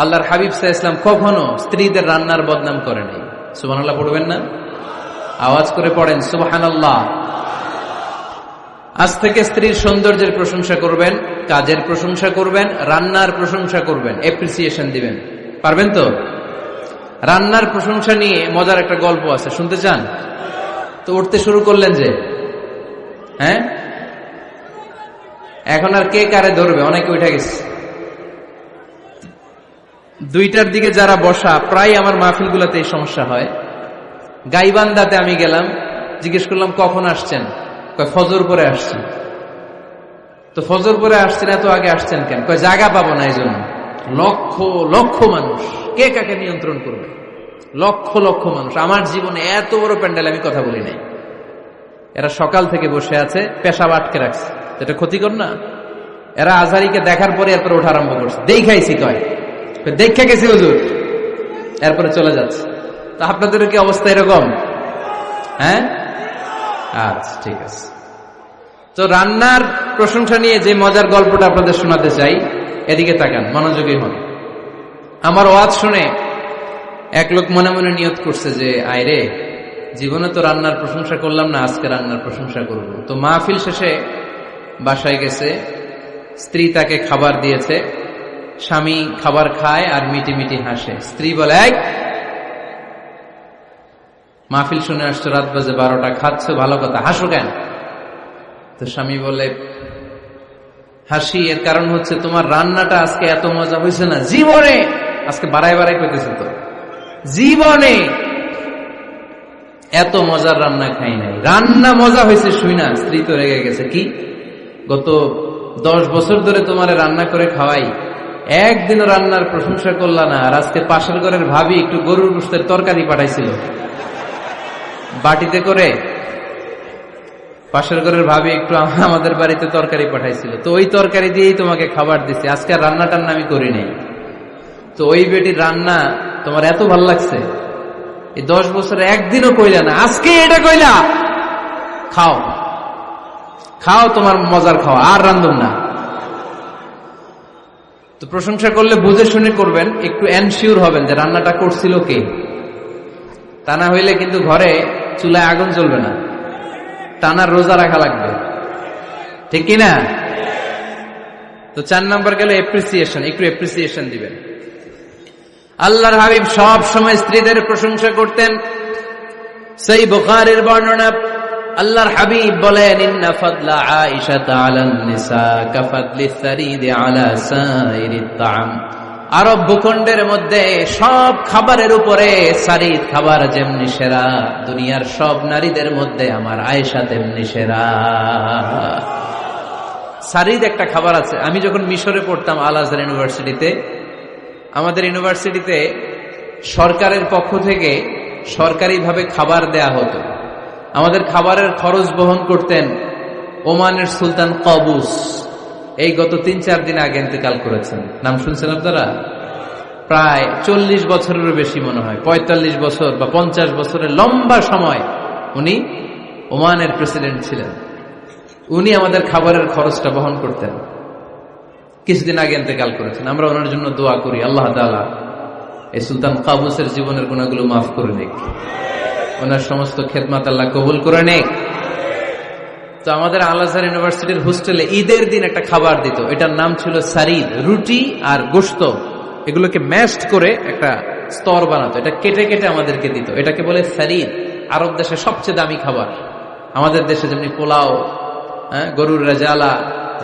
[SPEAKER 1] আল্লাহর হাবিব সাল্লাল্লাহু আলাইহি ওয়াসাল্লাম কখনো স্ত্রীদের রান্নার বদনাম করে নাই। সুবহানাল্লাহ পড়বেন না? আওয়াজ করে পড়েন সুবহানাল্লাহ। আজ থেকে স্ত্রীর সৌন্দর্যের প্রশংসা করবেন, কাজের প্রশংসা করবেন, রান্নার প্রশংসা করবেন, অ্যাপ্রিসিয়েশন দিবেন। পারবেন তো? রান্নার প্রশংসা নিয়ে মজার একটা গল্প আছে, শুনতে চান? তো উঠতে শুরু করলেন যে, হ্যাঁ, এখন আর কে কারে ধরবে? অনেকে উঠে গেছে। 2টার দিকে যারা বসা, প্রায় আমার মাহফিলগুলোতে এই সমস্যা হয়। গাইবান্ধাতে আমি গেলাম, জিজ্ঞেস করলাম কখন আসছেন? কয় ফজর পরে আসছি। তো ফজর পরে আসছেন, এত আগে আসছেন কেন? কয় জায়গা পাবো না, এই জন্য। লক্ষ লক্ষ মানুষ, কে কাকে নিয়ন্ত্রণ করবে? লক্ষ লক্ষ মানুষ। আমার জীবনে এত বড় প্যান্ডেল আমি কথা বলি নাই। এরা সকাল থেকে বসে আছে, পেশাব আটকে রাখছে, এটা ক্ষতিকর না? এরা আজহারিকে দেখার পরে এরপরে ওঠা আরম্ভ করছে। দেখাইছি, কয় দেখা গেছি হুজুর, এরপরে চলে যাচ্ছে। তো আপনাদের কি অবস্থা এরকম? হ্যাঁ, আচ্ছা, ঠিক আছে। তো রান্নার প্রশংসা নিয়ে যে মজার গল্পটা আপনাদের শোনাতে চাই, এদিকে তাকান, মনোযোগী হন। আমার ওয়াজ শুনে এক লোক মনে মনে নিয়ত করছে যে, আয়রে, জীবনে তো রান্নার প্রশংসা করলাম না, আজকে রান্নার প্রশংসা করব। তো মাহফিল শেষে বাসায় গেছে, স্ত্রী তাকে খাবার দিয়েছে, স্বামী খাবার খায় আর মিটি মিটি হাসে। স্ত্রী বলে, এই, মাহফিল শুনে আসছো, রাত বাজে 12টা, খাচ্ছ, ভালো কথা, হাসো কেন? তো স্বামী বলে, হাসি এর কারণ হচ্ছে তোমার রান্নাটা আজকে এত মজা হয়েছে না জীবনে, আজকে বাড়াই বাড়াই পেতেছে, তো জীবনে এত মজার রান্না খাই নাই। রান্না মজা হয়েছে শুই না। স্ত্রী তো রেগে গেছে, কি গত 10 বছর ধরে তোমার রান্না করে খাওয়াই, একদিনও রান্নার প্রশংসা করলা না, আর আজকে পাশের ঘরের ভাবি একটু গরুর গোশতের তরকারি পাঠাইছিল বাটিতে করে, পাশের ঘরের ভাবি একটু আমাদের বাড়িতে তরকারি পাঠাইছিল, তো ওই তরকারি দিয়েই তোমাকে খাবার দিচ্ছি, আজকে আর রান্না টান্না আমি করি নাই। তো ওই বেটির রান্না তোমার এত ভাল লাগছে, এই 10 বছরে একদিনও কইলা না, আজকে এটা কইলা, খাও খাও, তোমার মজার খাওয়া, আর রান্ধুম না। তো প্রশংসা করলে বুঝে শুনে করবেন, একটু এনশিওর হবেন যে রান্নাটা করছিল কে। তা না হইলে কিন্তু ঘরে চুলায় আগুন জ্বলবে না, টানার রোজা রাখা লাগবে, ঠিক কিনা? তো 4 নাম্বার গেল এপ্রিসিয়েশন, একটু এপ্রিসিয়েশন দিবেন। আল্লাহর হাবিব সব সময় স্ত্রীদের প্রশংসা করতেন। সেই বুখারীর বর্ণনা, আল্লাহর হাবিব বলেন, ইন্না ফাদলা আয়েশা আলান নিসা কাফাদলিস সারিদ আলা সাইরিত তাআম। আরব ভূখণ্ডের মধ্যে সব খাবারের উপরে সারিদ খাবার যেমনি সেরা, দুনিয়ার সব নারীদের মধ্যে আমার আয়েশা তেমনি সেরা। সারিদ একটা খাবার আছে। আমি যখন মিশরে পড়তাম আল আজহার ইউনিভার্সিটিতে, আমাদের ইউনিভার্সিটিতে সরকারের পক্ষ থেকে সরকারিভাবে খাবার দেয়া হতো। আমাদের খাবারের খরচ বহন করতেন ওমানের সুলতান কাবুস। এই গত 3-4 দিন আগে ইন্তেকাল করেছেন। নাম শুনছেন আপনারা? প্রায় 40 বছরেরও বেশি মনে হয়, 45 বছর বা 50 বছরের লম্বা সময় উনি ওমানের প্রেসিডেন্ট ছিলেন। উনি আমাদের খাবারের খরচটা বহন করতেন। কিছুদিন আগে ইন্তেকাল করেছেন। আমরা ওনার জন্য দোয়া করি, আল্লাহ তাআলা এই সুলতান কাবুসের জীবনের গুনাহগুলো মাফ করে নিক, ওনার সমস্ত খেদমত আল্লাহ কবুল করে নিক। তো আমাদের আল আজহার ইউনিভার্সিটির হোস্টেলে ঈদের দিন একটা খাবার দিত, এটার নাম ছিল সারিদ। রুটি আর গোশত এগুলোকে ম্যাশড করে একটা স্তর বানাতো, এটা কেটে কেটে আমাদেরকে দিত, এটাকে বলে সারিদ। আরব দেশে সবচেয়ে দামি খাবার। আমাদের দেশে যেমনি পোলাও, গরুর রেজালা,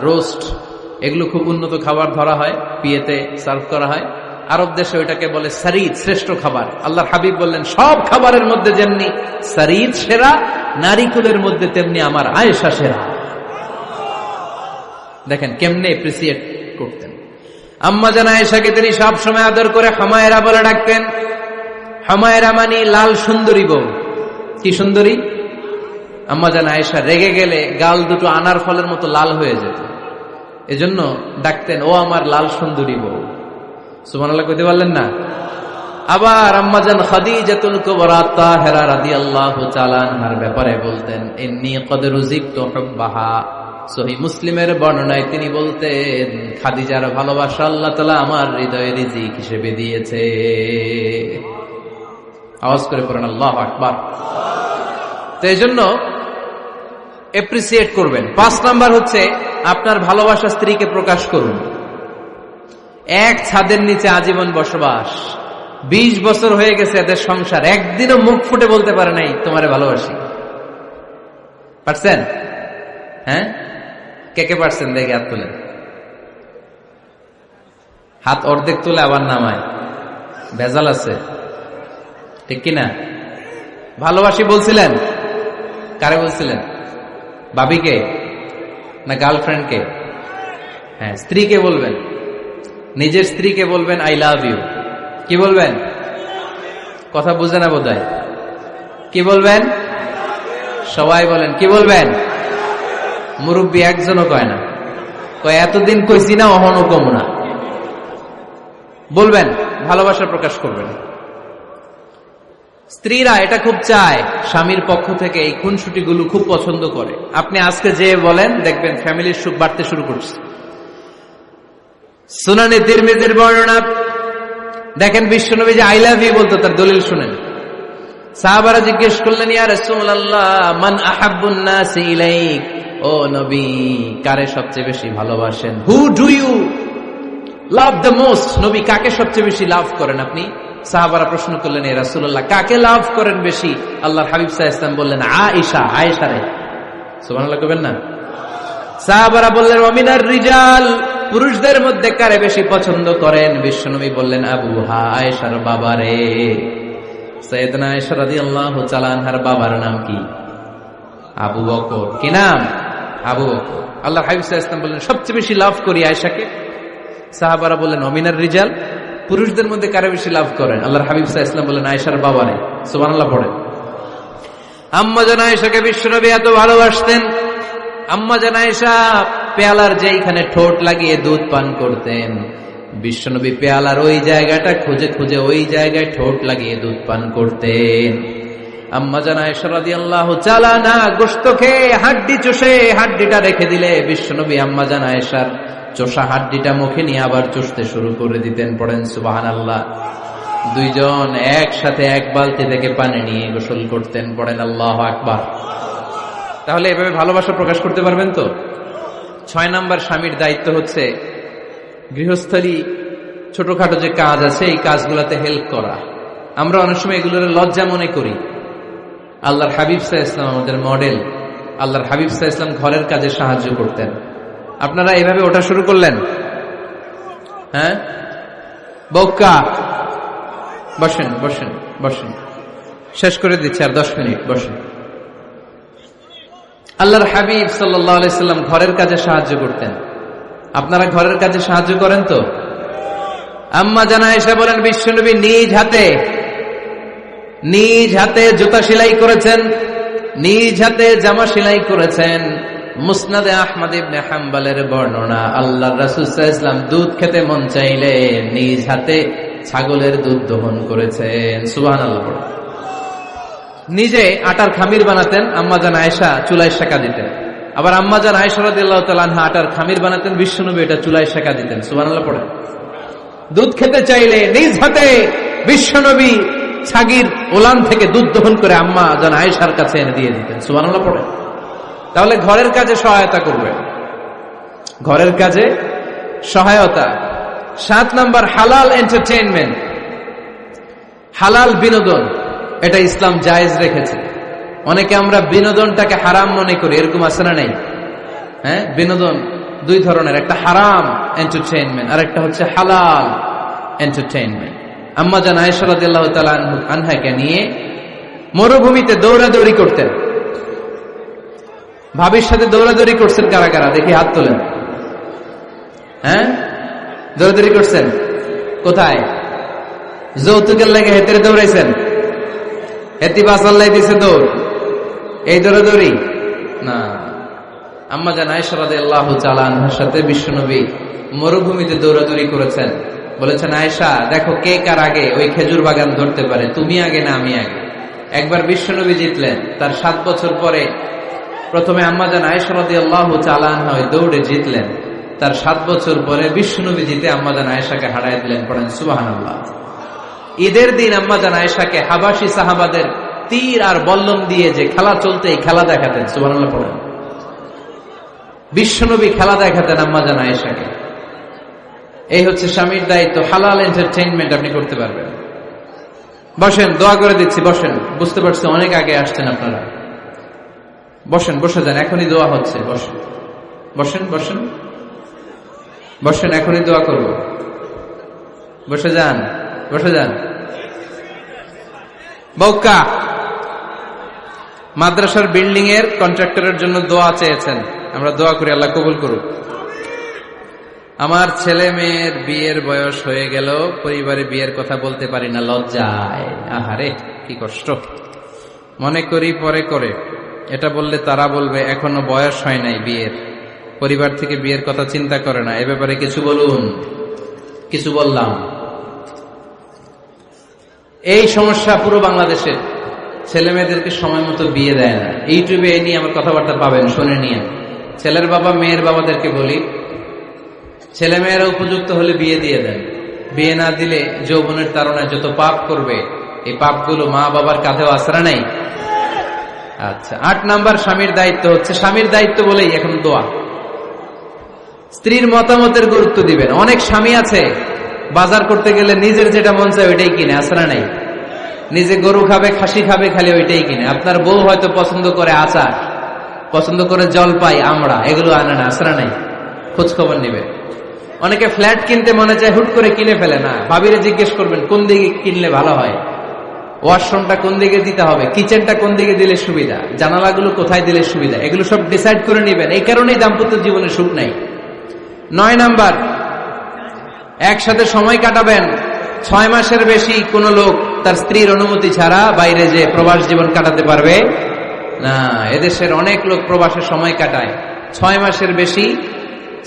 [SPEAKER 1] রোস্ট, এগুলো খুব উন্নত খাবার ধরা হয়, বিয়েতে সার্ভ করা হয়। আরব দেশে ওইটাকে বলে সারিদ, শ্রেষ্ঠ খাবার। আল্লাহর হাবিব বললেন, সব খাবারের মধ্যে যেমনি সারিদ সেরা, নারীকুলের মধ্যে তেমনি আমার আয়েশা সেরা। দেখেন কেমনে এপ্রিসিয়েট করতেন। আম্মা জান আয়েশাকে তিনি সব সময় আদর করে হামায়রা বলে ডাকতেন। হামায়রা মানে লাল সুন্দরী বউ। কি সুন্দরী? আম্মা জান আয়েশা রেগে গেলে গাল দুটো আনার ফলের মতো লাল হয়ে যেত, এজন্য ডাকতেন, ও আমার লাল সুন্দরী বউ। সুবহানাল্লাহ কইতে পারলেন না? আবার আম্মাজান খাদিজাতুল কুবরা তাহেরা রাদিয়াল্লাহু তাআলা আনহার ব্যাপারে বলতেন, ইন্নী ক্বাদ রুজিকতু হুব্বাহা। সহিহ মুসলিমের বর্ণনায় তিনি বলতেন, খাদিজার ভালোবাসা আল্লাহ তাআলা আমার হৃদয়ে রিজিক হিসেবে দিয়েছে। আওয়াজ করে পড়েন আল্লাহু আকবার। তো এইজন্য এপ্রিসিয়েট করবেন। 5 নাম্বার হচ্ছে আপনার ভালোবাসা স্ত্রীকে প্রকাশ করুন। এক ছাদের নিচে আজীবন বসবাস, 20 বছর হয়ে গেছে এদের সংসার, একদিনও মুখ ফুটে বলতে পারে নাই তোমারে ভালোবাসি। পারছেন? হ্যাঁ, কে কে পারছেন? দেখে হাত তুলেন। হাত অর্ধেক তুলে আবার নামায়, ভেজাল আছে, ঠিক কিনা? ভালোবাসি বলছিলেন? কারে বলছিলেন? ভাবিকে না গার্লফ্রেন্ডকে? হ্যাঁ, স্ত্রীকে বলবেন, নিজের স্ত্রীকে বলবেন আই লাভ ইউ। কি বলবেন? কথা বুঝে না বোধহয়। কি বলবেন? সবাই বলেন। কি বলবেন? মুরব্বী একজনও কয় না, কয় এতদিন কইছি না, অহনো কম না। বলবেন, ভালোবাসা প্রকাশ করবেন। স্ত্রীরা এটা খুব চায়, স্বামীর পক্ষ থেকে এই খুনসুটিগুলো খুব পছন্দ করে। আপনি আজকে যে বলেন, দেখবেন ফ্যামিলির সুখ বাড়তে শুরু করছে। সুনানে তিরমিজির বর্ণনা দেখেন, বিশ্বনবী যে আই লাভ ইউ বলতো, তার দলিল শুনেন। সাহাবারা জিজ্ঞেস করলেন, ইয়া রাসূলুল্লাহ, মান আহাব্বুন নাস ইলাইক, ও নবী, কারে সবচেয়ে বেশি ভালোবাসেন? Who do you love the most? নবী, কাকে সবচেয়ে বেশি লাভ করেন আপনি? সাহাবারা প্রশ্ন করলেন, ইয়া রাসূলুল্লাহ, কাকে লাভ করেন বেশি? আল্লাহর হাবিব সাল্লাল্লাহু আলাইহি ওয়াসাল্লাম বললেন, আয়েশা, আয়েশা রে। সুবহানাল্লাহ কবেন না? সাহাবারা বললেন, ওয়ামিনার রিজাল, পুরুষদের মধ্যে কারে বেশি পছন্দ করেন? বিশ্বনবী বললেন, আবুহা, আয়েশার বাবারে। সাইয়েদনা আয়েশা রাদিয়াল্লাহু তাআলা আনহার বাবার নাম কি? আবু বকর। কি নাম? আবু বকর। আল্লাহর হাবিব সাল্লাল্লাহু আলাইহি ওয়াসাল্লাম বললেন, সবচেয়ে বেশি লাভ করি আয়েশাকে। সাহাবারা বললেন, ওয়ামিনার রিজাল, পুরুষদের মধ্যে কারে বেশি লাভ করেন? আল্লাহর হাবিব সাল্লাল্লাহু আলাইহি ওয়াসাল্লাম বললেন, আয়েশার বাবারে। সুবহানাল্লাহ পড়েন। আম্মা জান আয়েশাকে বিশ্বনবী এত ভালোবাসতেন। আম্মা জান আয়েশা পেয়ালার যেখানে ঠোঁট লাগিয়ে দুধ পান করতেন, বিশ্বনবী পেয়ালার ওই জায়গাটা খুঁজে খুঁজে ওই জায়গায় ঠোঁট লাগিয়ে দুধ পান করতেন। আম্মা জান আয়েশা রাদিয়াল্লাহু তাআলা না গোশত খেয়ে হাড্ডি চষে হাড্ডিটা রেখে দিলে বিশ্বনবী আম্মা জান আয়েশার চষা হাড্ডিটা মুখে নিয়ে আবার চষতে শুরু করে দিতেন। পড়েন সুবহানাল্লাহ। দুইজন একসাথে এক বালতি থেকে পানি নিয়ে গোসল করতেন। পড়েন আল্লাহু আকবার। তাহলে এভাবে ভালোবাসা প্রকাশ করতে পারবেন তো? 6 নাম্বার, স্বামীর দায়িত্ব হচ্ছে গৃহস্থলী ছোটখাটো যে কাজ আছে এই কাজগুলোতে হেল্প করা। আমরা অনেক সময় এগুলোর লজ্জা মনে করি। আল্লাহর হাবিব সাল্লাল্লাহু আলাইহি ওয়াসাল্লাম আমাদের মডেল। আল্লাহর হাবিব সাল্লাল্লাহু আলাইহি ওয়াসাল্লাম ঘরের কাজে সাহায্য করতেন। আপনারা এইভাবে ওঠা শুরু করলেন? হ্যাঁ, বউকা বসেন বসেন বসেন, শেষ করে দিচ্ছি, আর 10 মিনিট বসেন। আল্লাহর হাবিব সাল্লাল্লাহু আলাইহি সাল্লাম ঘরের কাজে সাহায্য করতেন। আপনারা ঘরের কাজে সাহায্য করেন তো? আম্মা জান আয়েশা বলেন, বিশ্বনবী নিজ হাতে জুতা সেলাই করেছেন, নিজ হাতে জামা সেলাই করেছেন। মুসনাদে আহমদ ইবনে হাম্বলের বর্ণনা, আল্লাহর রাসূল সাল্লাল্লাহু আলাইহি ওয়াসাল্লাম দুধ খেতে মন চাইলে নিজ হাতে ছাগলের দুধ দহন করেছেন। সুবহানাল্লাহ। নিজে আটার খামির বানাতেন, আম্মা জান আয়েশা চুলায় সেকা দিতেন। আবার আম্মা জান আয়েশা রাদিয়াল্লাহু তাআলা আনহা আটার খামির বানাতেন, বিশ্বনবী এটা চুলায় সেকা দিতেন। সুবহানাল্লাহ পড়েন। দুধ খেতে চাইলে নিজ হাতে বিশ্বনবী ছাগির ওলান থেকে দুধ দহন করে আম্মা জান আয়েশার কাছে এনে দিয়ে দিতেন। সুবহানাল্লাহ পড়েন। তাহলে ঘরের কাজে সহায়তা করবে, ঘরের কাজে সহায়তা। 7 নাম্বার, হালাল এন্টারটেইনমেন্ট, হালাল বিনোদন। এটা ইসলাম জায়েজ রেখেছে। অনেকে আমরা বিনোদনটাকে হারাম মনে করি, এরকম আছে না নাই? হ্যাঁ, বিনোদন 2 ধরনের, একটা হারাম এন্টারটেইনমেন্ট আর একটা হচ্ছে হালাল এন্টারটেইনমেন্ট। আম্মা জান আয়েশা রাদিয়াল্লাহু তাআলা আনহাকে নিয়ে মরুভূমিতে দৌড়াদৌড়ি করতেন। ভাবির সাথে দৌড়াদৌড়ি করছেন কারা কারা? দেখি হাত তোলেন। হ্যাঁ, দৌড়াদৌড়ি করছেন কোথায়? যৌতুকের লাগে হেতেরে দৌড়াইছেন? হেতি বাসাল্লাই দিছে দৌড়, এই দৌড়াদৌড়ি না। আম্মা জান আয়েশা রাদিয়াল্লাহু তাআলা আনহার সাথে বিশ্বনবী মরুভূমিতে দৌড়াদৌড়ি করেছেন। বলেছেন, আয়েশা দেখো কে কার আগে ওই খেজুর বাগান ধরতে পারে, তুমি আগে না আমি আগে। একবার বিশ্বনবী জিতলেন, তার 7 বছর পরে প্রথমে আম্মা জান আয়েশা রাদিয়াল্লাহু তাআলা আনহা ওই দৌড়ে জিতলেন। তার 7 বছর পরে বিশ্বনবী জিতে আম্মা জান আয়েশাকে হারায় দিলেন। পড়েন সুবহানাল্লাহ। ঈদের দিন আম্মা জান আয়েশাকে হাবাসী সাহাবাদের তীর আর বল্লম দিয়ে যে খেলা চলতে, এই খেলা দেখাতেন। সুবহানাল্লাহ পড়েন। বিশ্বনবী খেলা দেখাতেন আম্মা জান আয়েশাকে। এই হচ্ছে স্বামীর দায়িত্ব। হালাল এন্টারটেইনমেন্ট আপনি করতে পারবেন। বসেন, দোয়া করে দিচ্ছি, বসেন। বুঝতে পারছি অনেক আগে আসছেন আপনারা। বসেন, বসে যান, এখনই দোয়া হচ্ছে। বসেন বসেন বসেন বসেন, এখনই দোয়া করব। বসে যান, বসে যান। বউকা মাদ্রাসার বিল্ডিং এর কন্ট্রাক্টরের জন্য দোয়া চেয়েছেন, আমরা দোয়া করি আল্লাহ কবুল করুক। আমার ছেলে মেয়ের বিয়ের বয়স হয়ে গেল, পরিবারে বিয়ের কথা বলতে পারি না, লজ্জায়। আহারে কি কষ্ট। মনে করি পরে করে, এটা বললে তারা বলবে এখনো বয়স হয় নাই বিয়ের, পরিবার থেকে বিয়ের কথা চিন্তা করে না। এ ব্যাপারে কিছু বলুন। কিছু বললাম। এই সমস্যা পুরো বাংলাদেশের। ছেলে মেয়েদেরকে সময় মতো বিয়ে দেয় না। ইউটিউবে এই নিয়ে আমার কথাবার্তা পাবেন, শুনে নিয়ে। ছেলের বাবা মেয়ের বাবাদেরকে বলি, ছেলে মেয়েরা উপযুক্ত হলে বিয়ে দিয়ে দেন। বিয়ে না দিলে যৌবনের তাড়নায় যত পাপ করবে, এই পাপগুলো মা বাবার কাঁধেও আছড়া নাই। আচ্ছা, 8 নাম্বার স্বামীর দায়িত্ব হচ্ছে, স্বামীর দায়িত্ব বলেই এখন দোয়া। স্ত্রীর মতামতের গুরুত্ব দিবেন। অনেক স্বামী আছে বাজার করতে গেলে নিজের যেটা মন চায় ওইটাই কিনে, আছড়া নাই। নিজে গরু খাবে, খাসি খাবে, খালি ওইটাই কিনে। আপনার বউ হয়তো পছন্দ করে আচার, পছন্দ করে জলপাই, আমড়া, এগুলো আনে না, আছড়া নাই। খোঁজ খবর নিবে। অনেকে ফ্ল্যাট কিনতে মনে চায়, হুট করে কিনে ফেলে না। ভাবিরে জিজ্ঞেস করবেন কোন দিকে কিনলে ভালো হয়, ওয়াশরুমটা কোন দিকে দিতে হবে, কিচেনটা কোন দিকে দিলে সুবিধা, জানালাগুলো কোথায় দিলে সুবিধা, এগুলো সব ডিসাইড করে নেবেন। এই কারণেই দাম্পত্য জীবনে সুখ নাই। 9 নাম্বার, একসাথে সময় কাটাবেন। 6 মাসের বেশি কোন লোক তার স্ত্রীর অনুমতি ছাড়া বাইরে যে প্রবাস জীবন কাটাতে পারবে না। এদেশের অনেক লোক প্রবাসে সময় কাটায়। 6 মাসের বেশি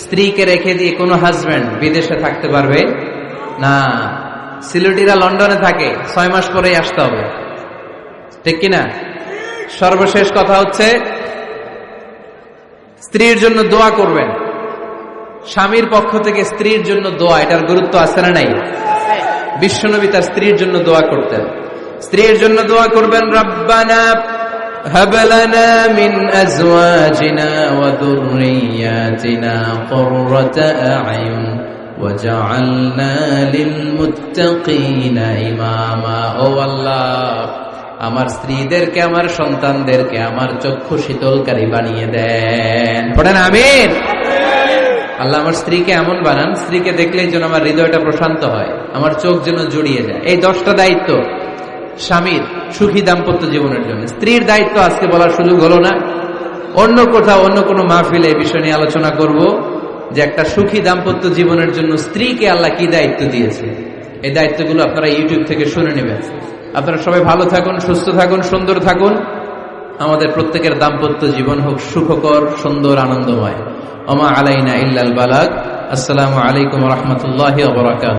[SPEAKER 1] স্ত্রীকে রেখে দিয়ে কোনো হাজবেন্ড বিদেশে থাকতে পারবে না। সিলেটিরা লন্ডনে থাকে, 6 মাস পরেই আসতে হবে, ঠিক কিনা? সর্বশেষ কথা হচ্ছে, স্ত্রীর জন্য দোয়া করবেন। স্বামীর পক্ষ থেকে স্ত্রীর জন্য দোয়া, এটার গুরুত্ব আছে না নাই? বিশ্বনবী তার স্ত্রীর জন্য দোয়া করতেন। স্ত্রীর জন্য দোয়া করবেন, রব্বানা হাব লানা মিন আজওয়াজিনা ওয়া যুররিয়াতিনা কুররাতা আ'য়ুন ওয়াজআলনা লিল মুত্তাকিনা ইমামা। ও আল্লাহ, আমার স্ত্রীদেরকে, আমার সন্তানদেরকে আমার চক্ষু শীতলকারী বানিয়ে দেন। পড়েন আমিন। আল্লাহ আমার স্ত্রীকে এমন বানান, স্ত্রীকে দেখলেই যেন আমার হৃদয়টা প্রশান্ত হয়, আমার চোখ যেন জুড়িয়ে যায়। এই 10টা দায়িত্ব স্বামীর সুখী দাম্পত্য জীবনের জন্য। স্ত্রীর দায়িত্ব আজকে বলার সুযোগ হলো না, অন্য কোথাও অন্য কোনো মাহফিলে এই বিষয় নিয়ে আলোচনা করব, যে একটা সুখী দাম্পত্য জীবনের জন্য স্ত্রীকে আল্লাহ কি দায়িত্ব দিয়েছে। এই দায়িত্বগুলো আপনারা ইউটিউব থেকে শুনে নেবেন। আপনারা সবাই ভালো থাকুন, সুস্থ থাকুন, সুন্দর থাকুন। আমাদের প্রত্যেকের দাম্পত্য জীবন হোক সুখকর, সুন্দর, আনন্দময়। ওমা আলাইনা ইল্লাল বালাগ। আসসালামু আলাইকুম ওয়া রাহমাতুল্লাহি ওয়া বারাকাতুহু।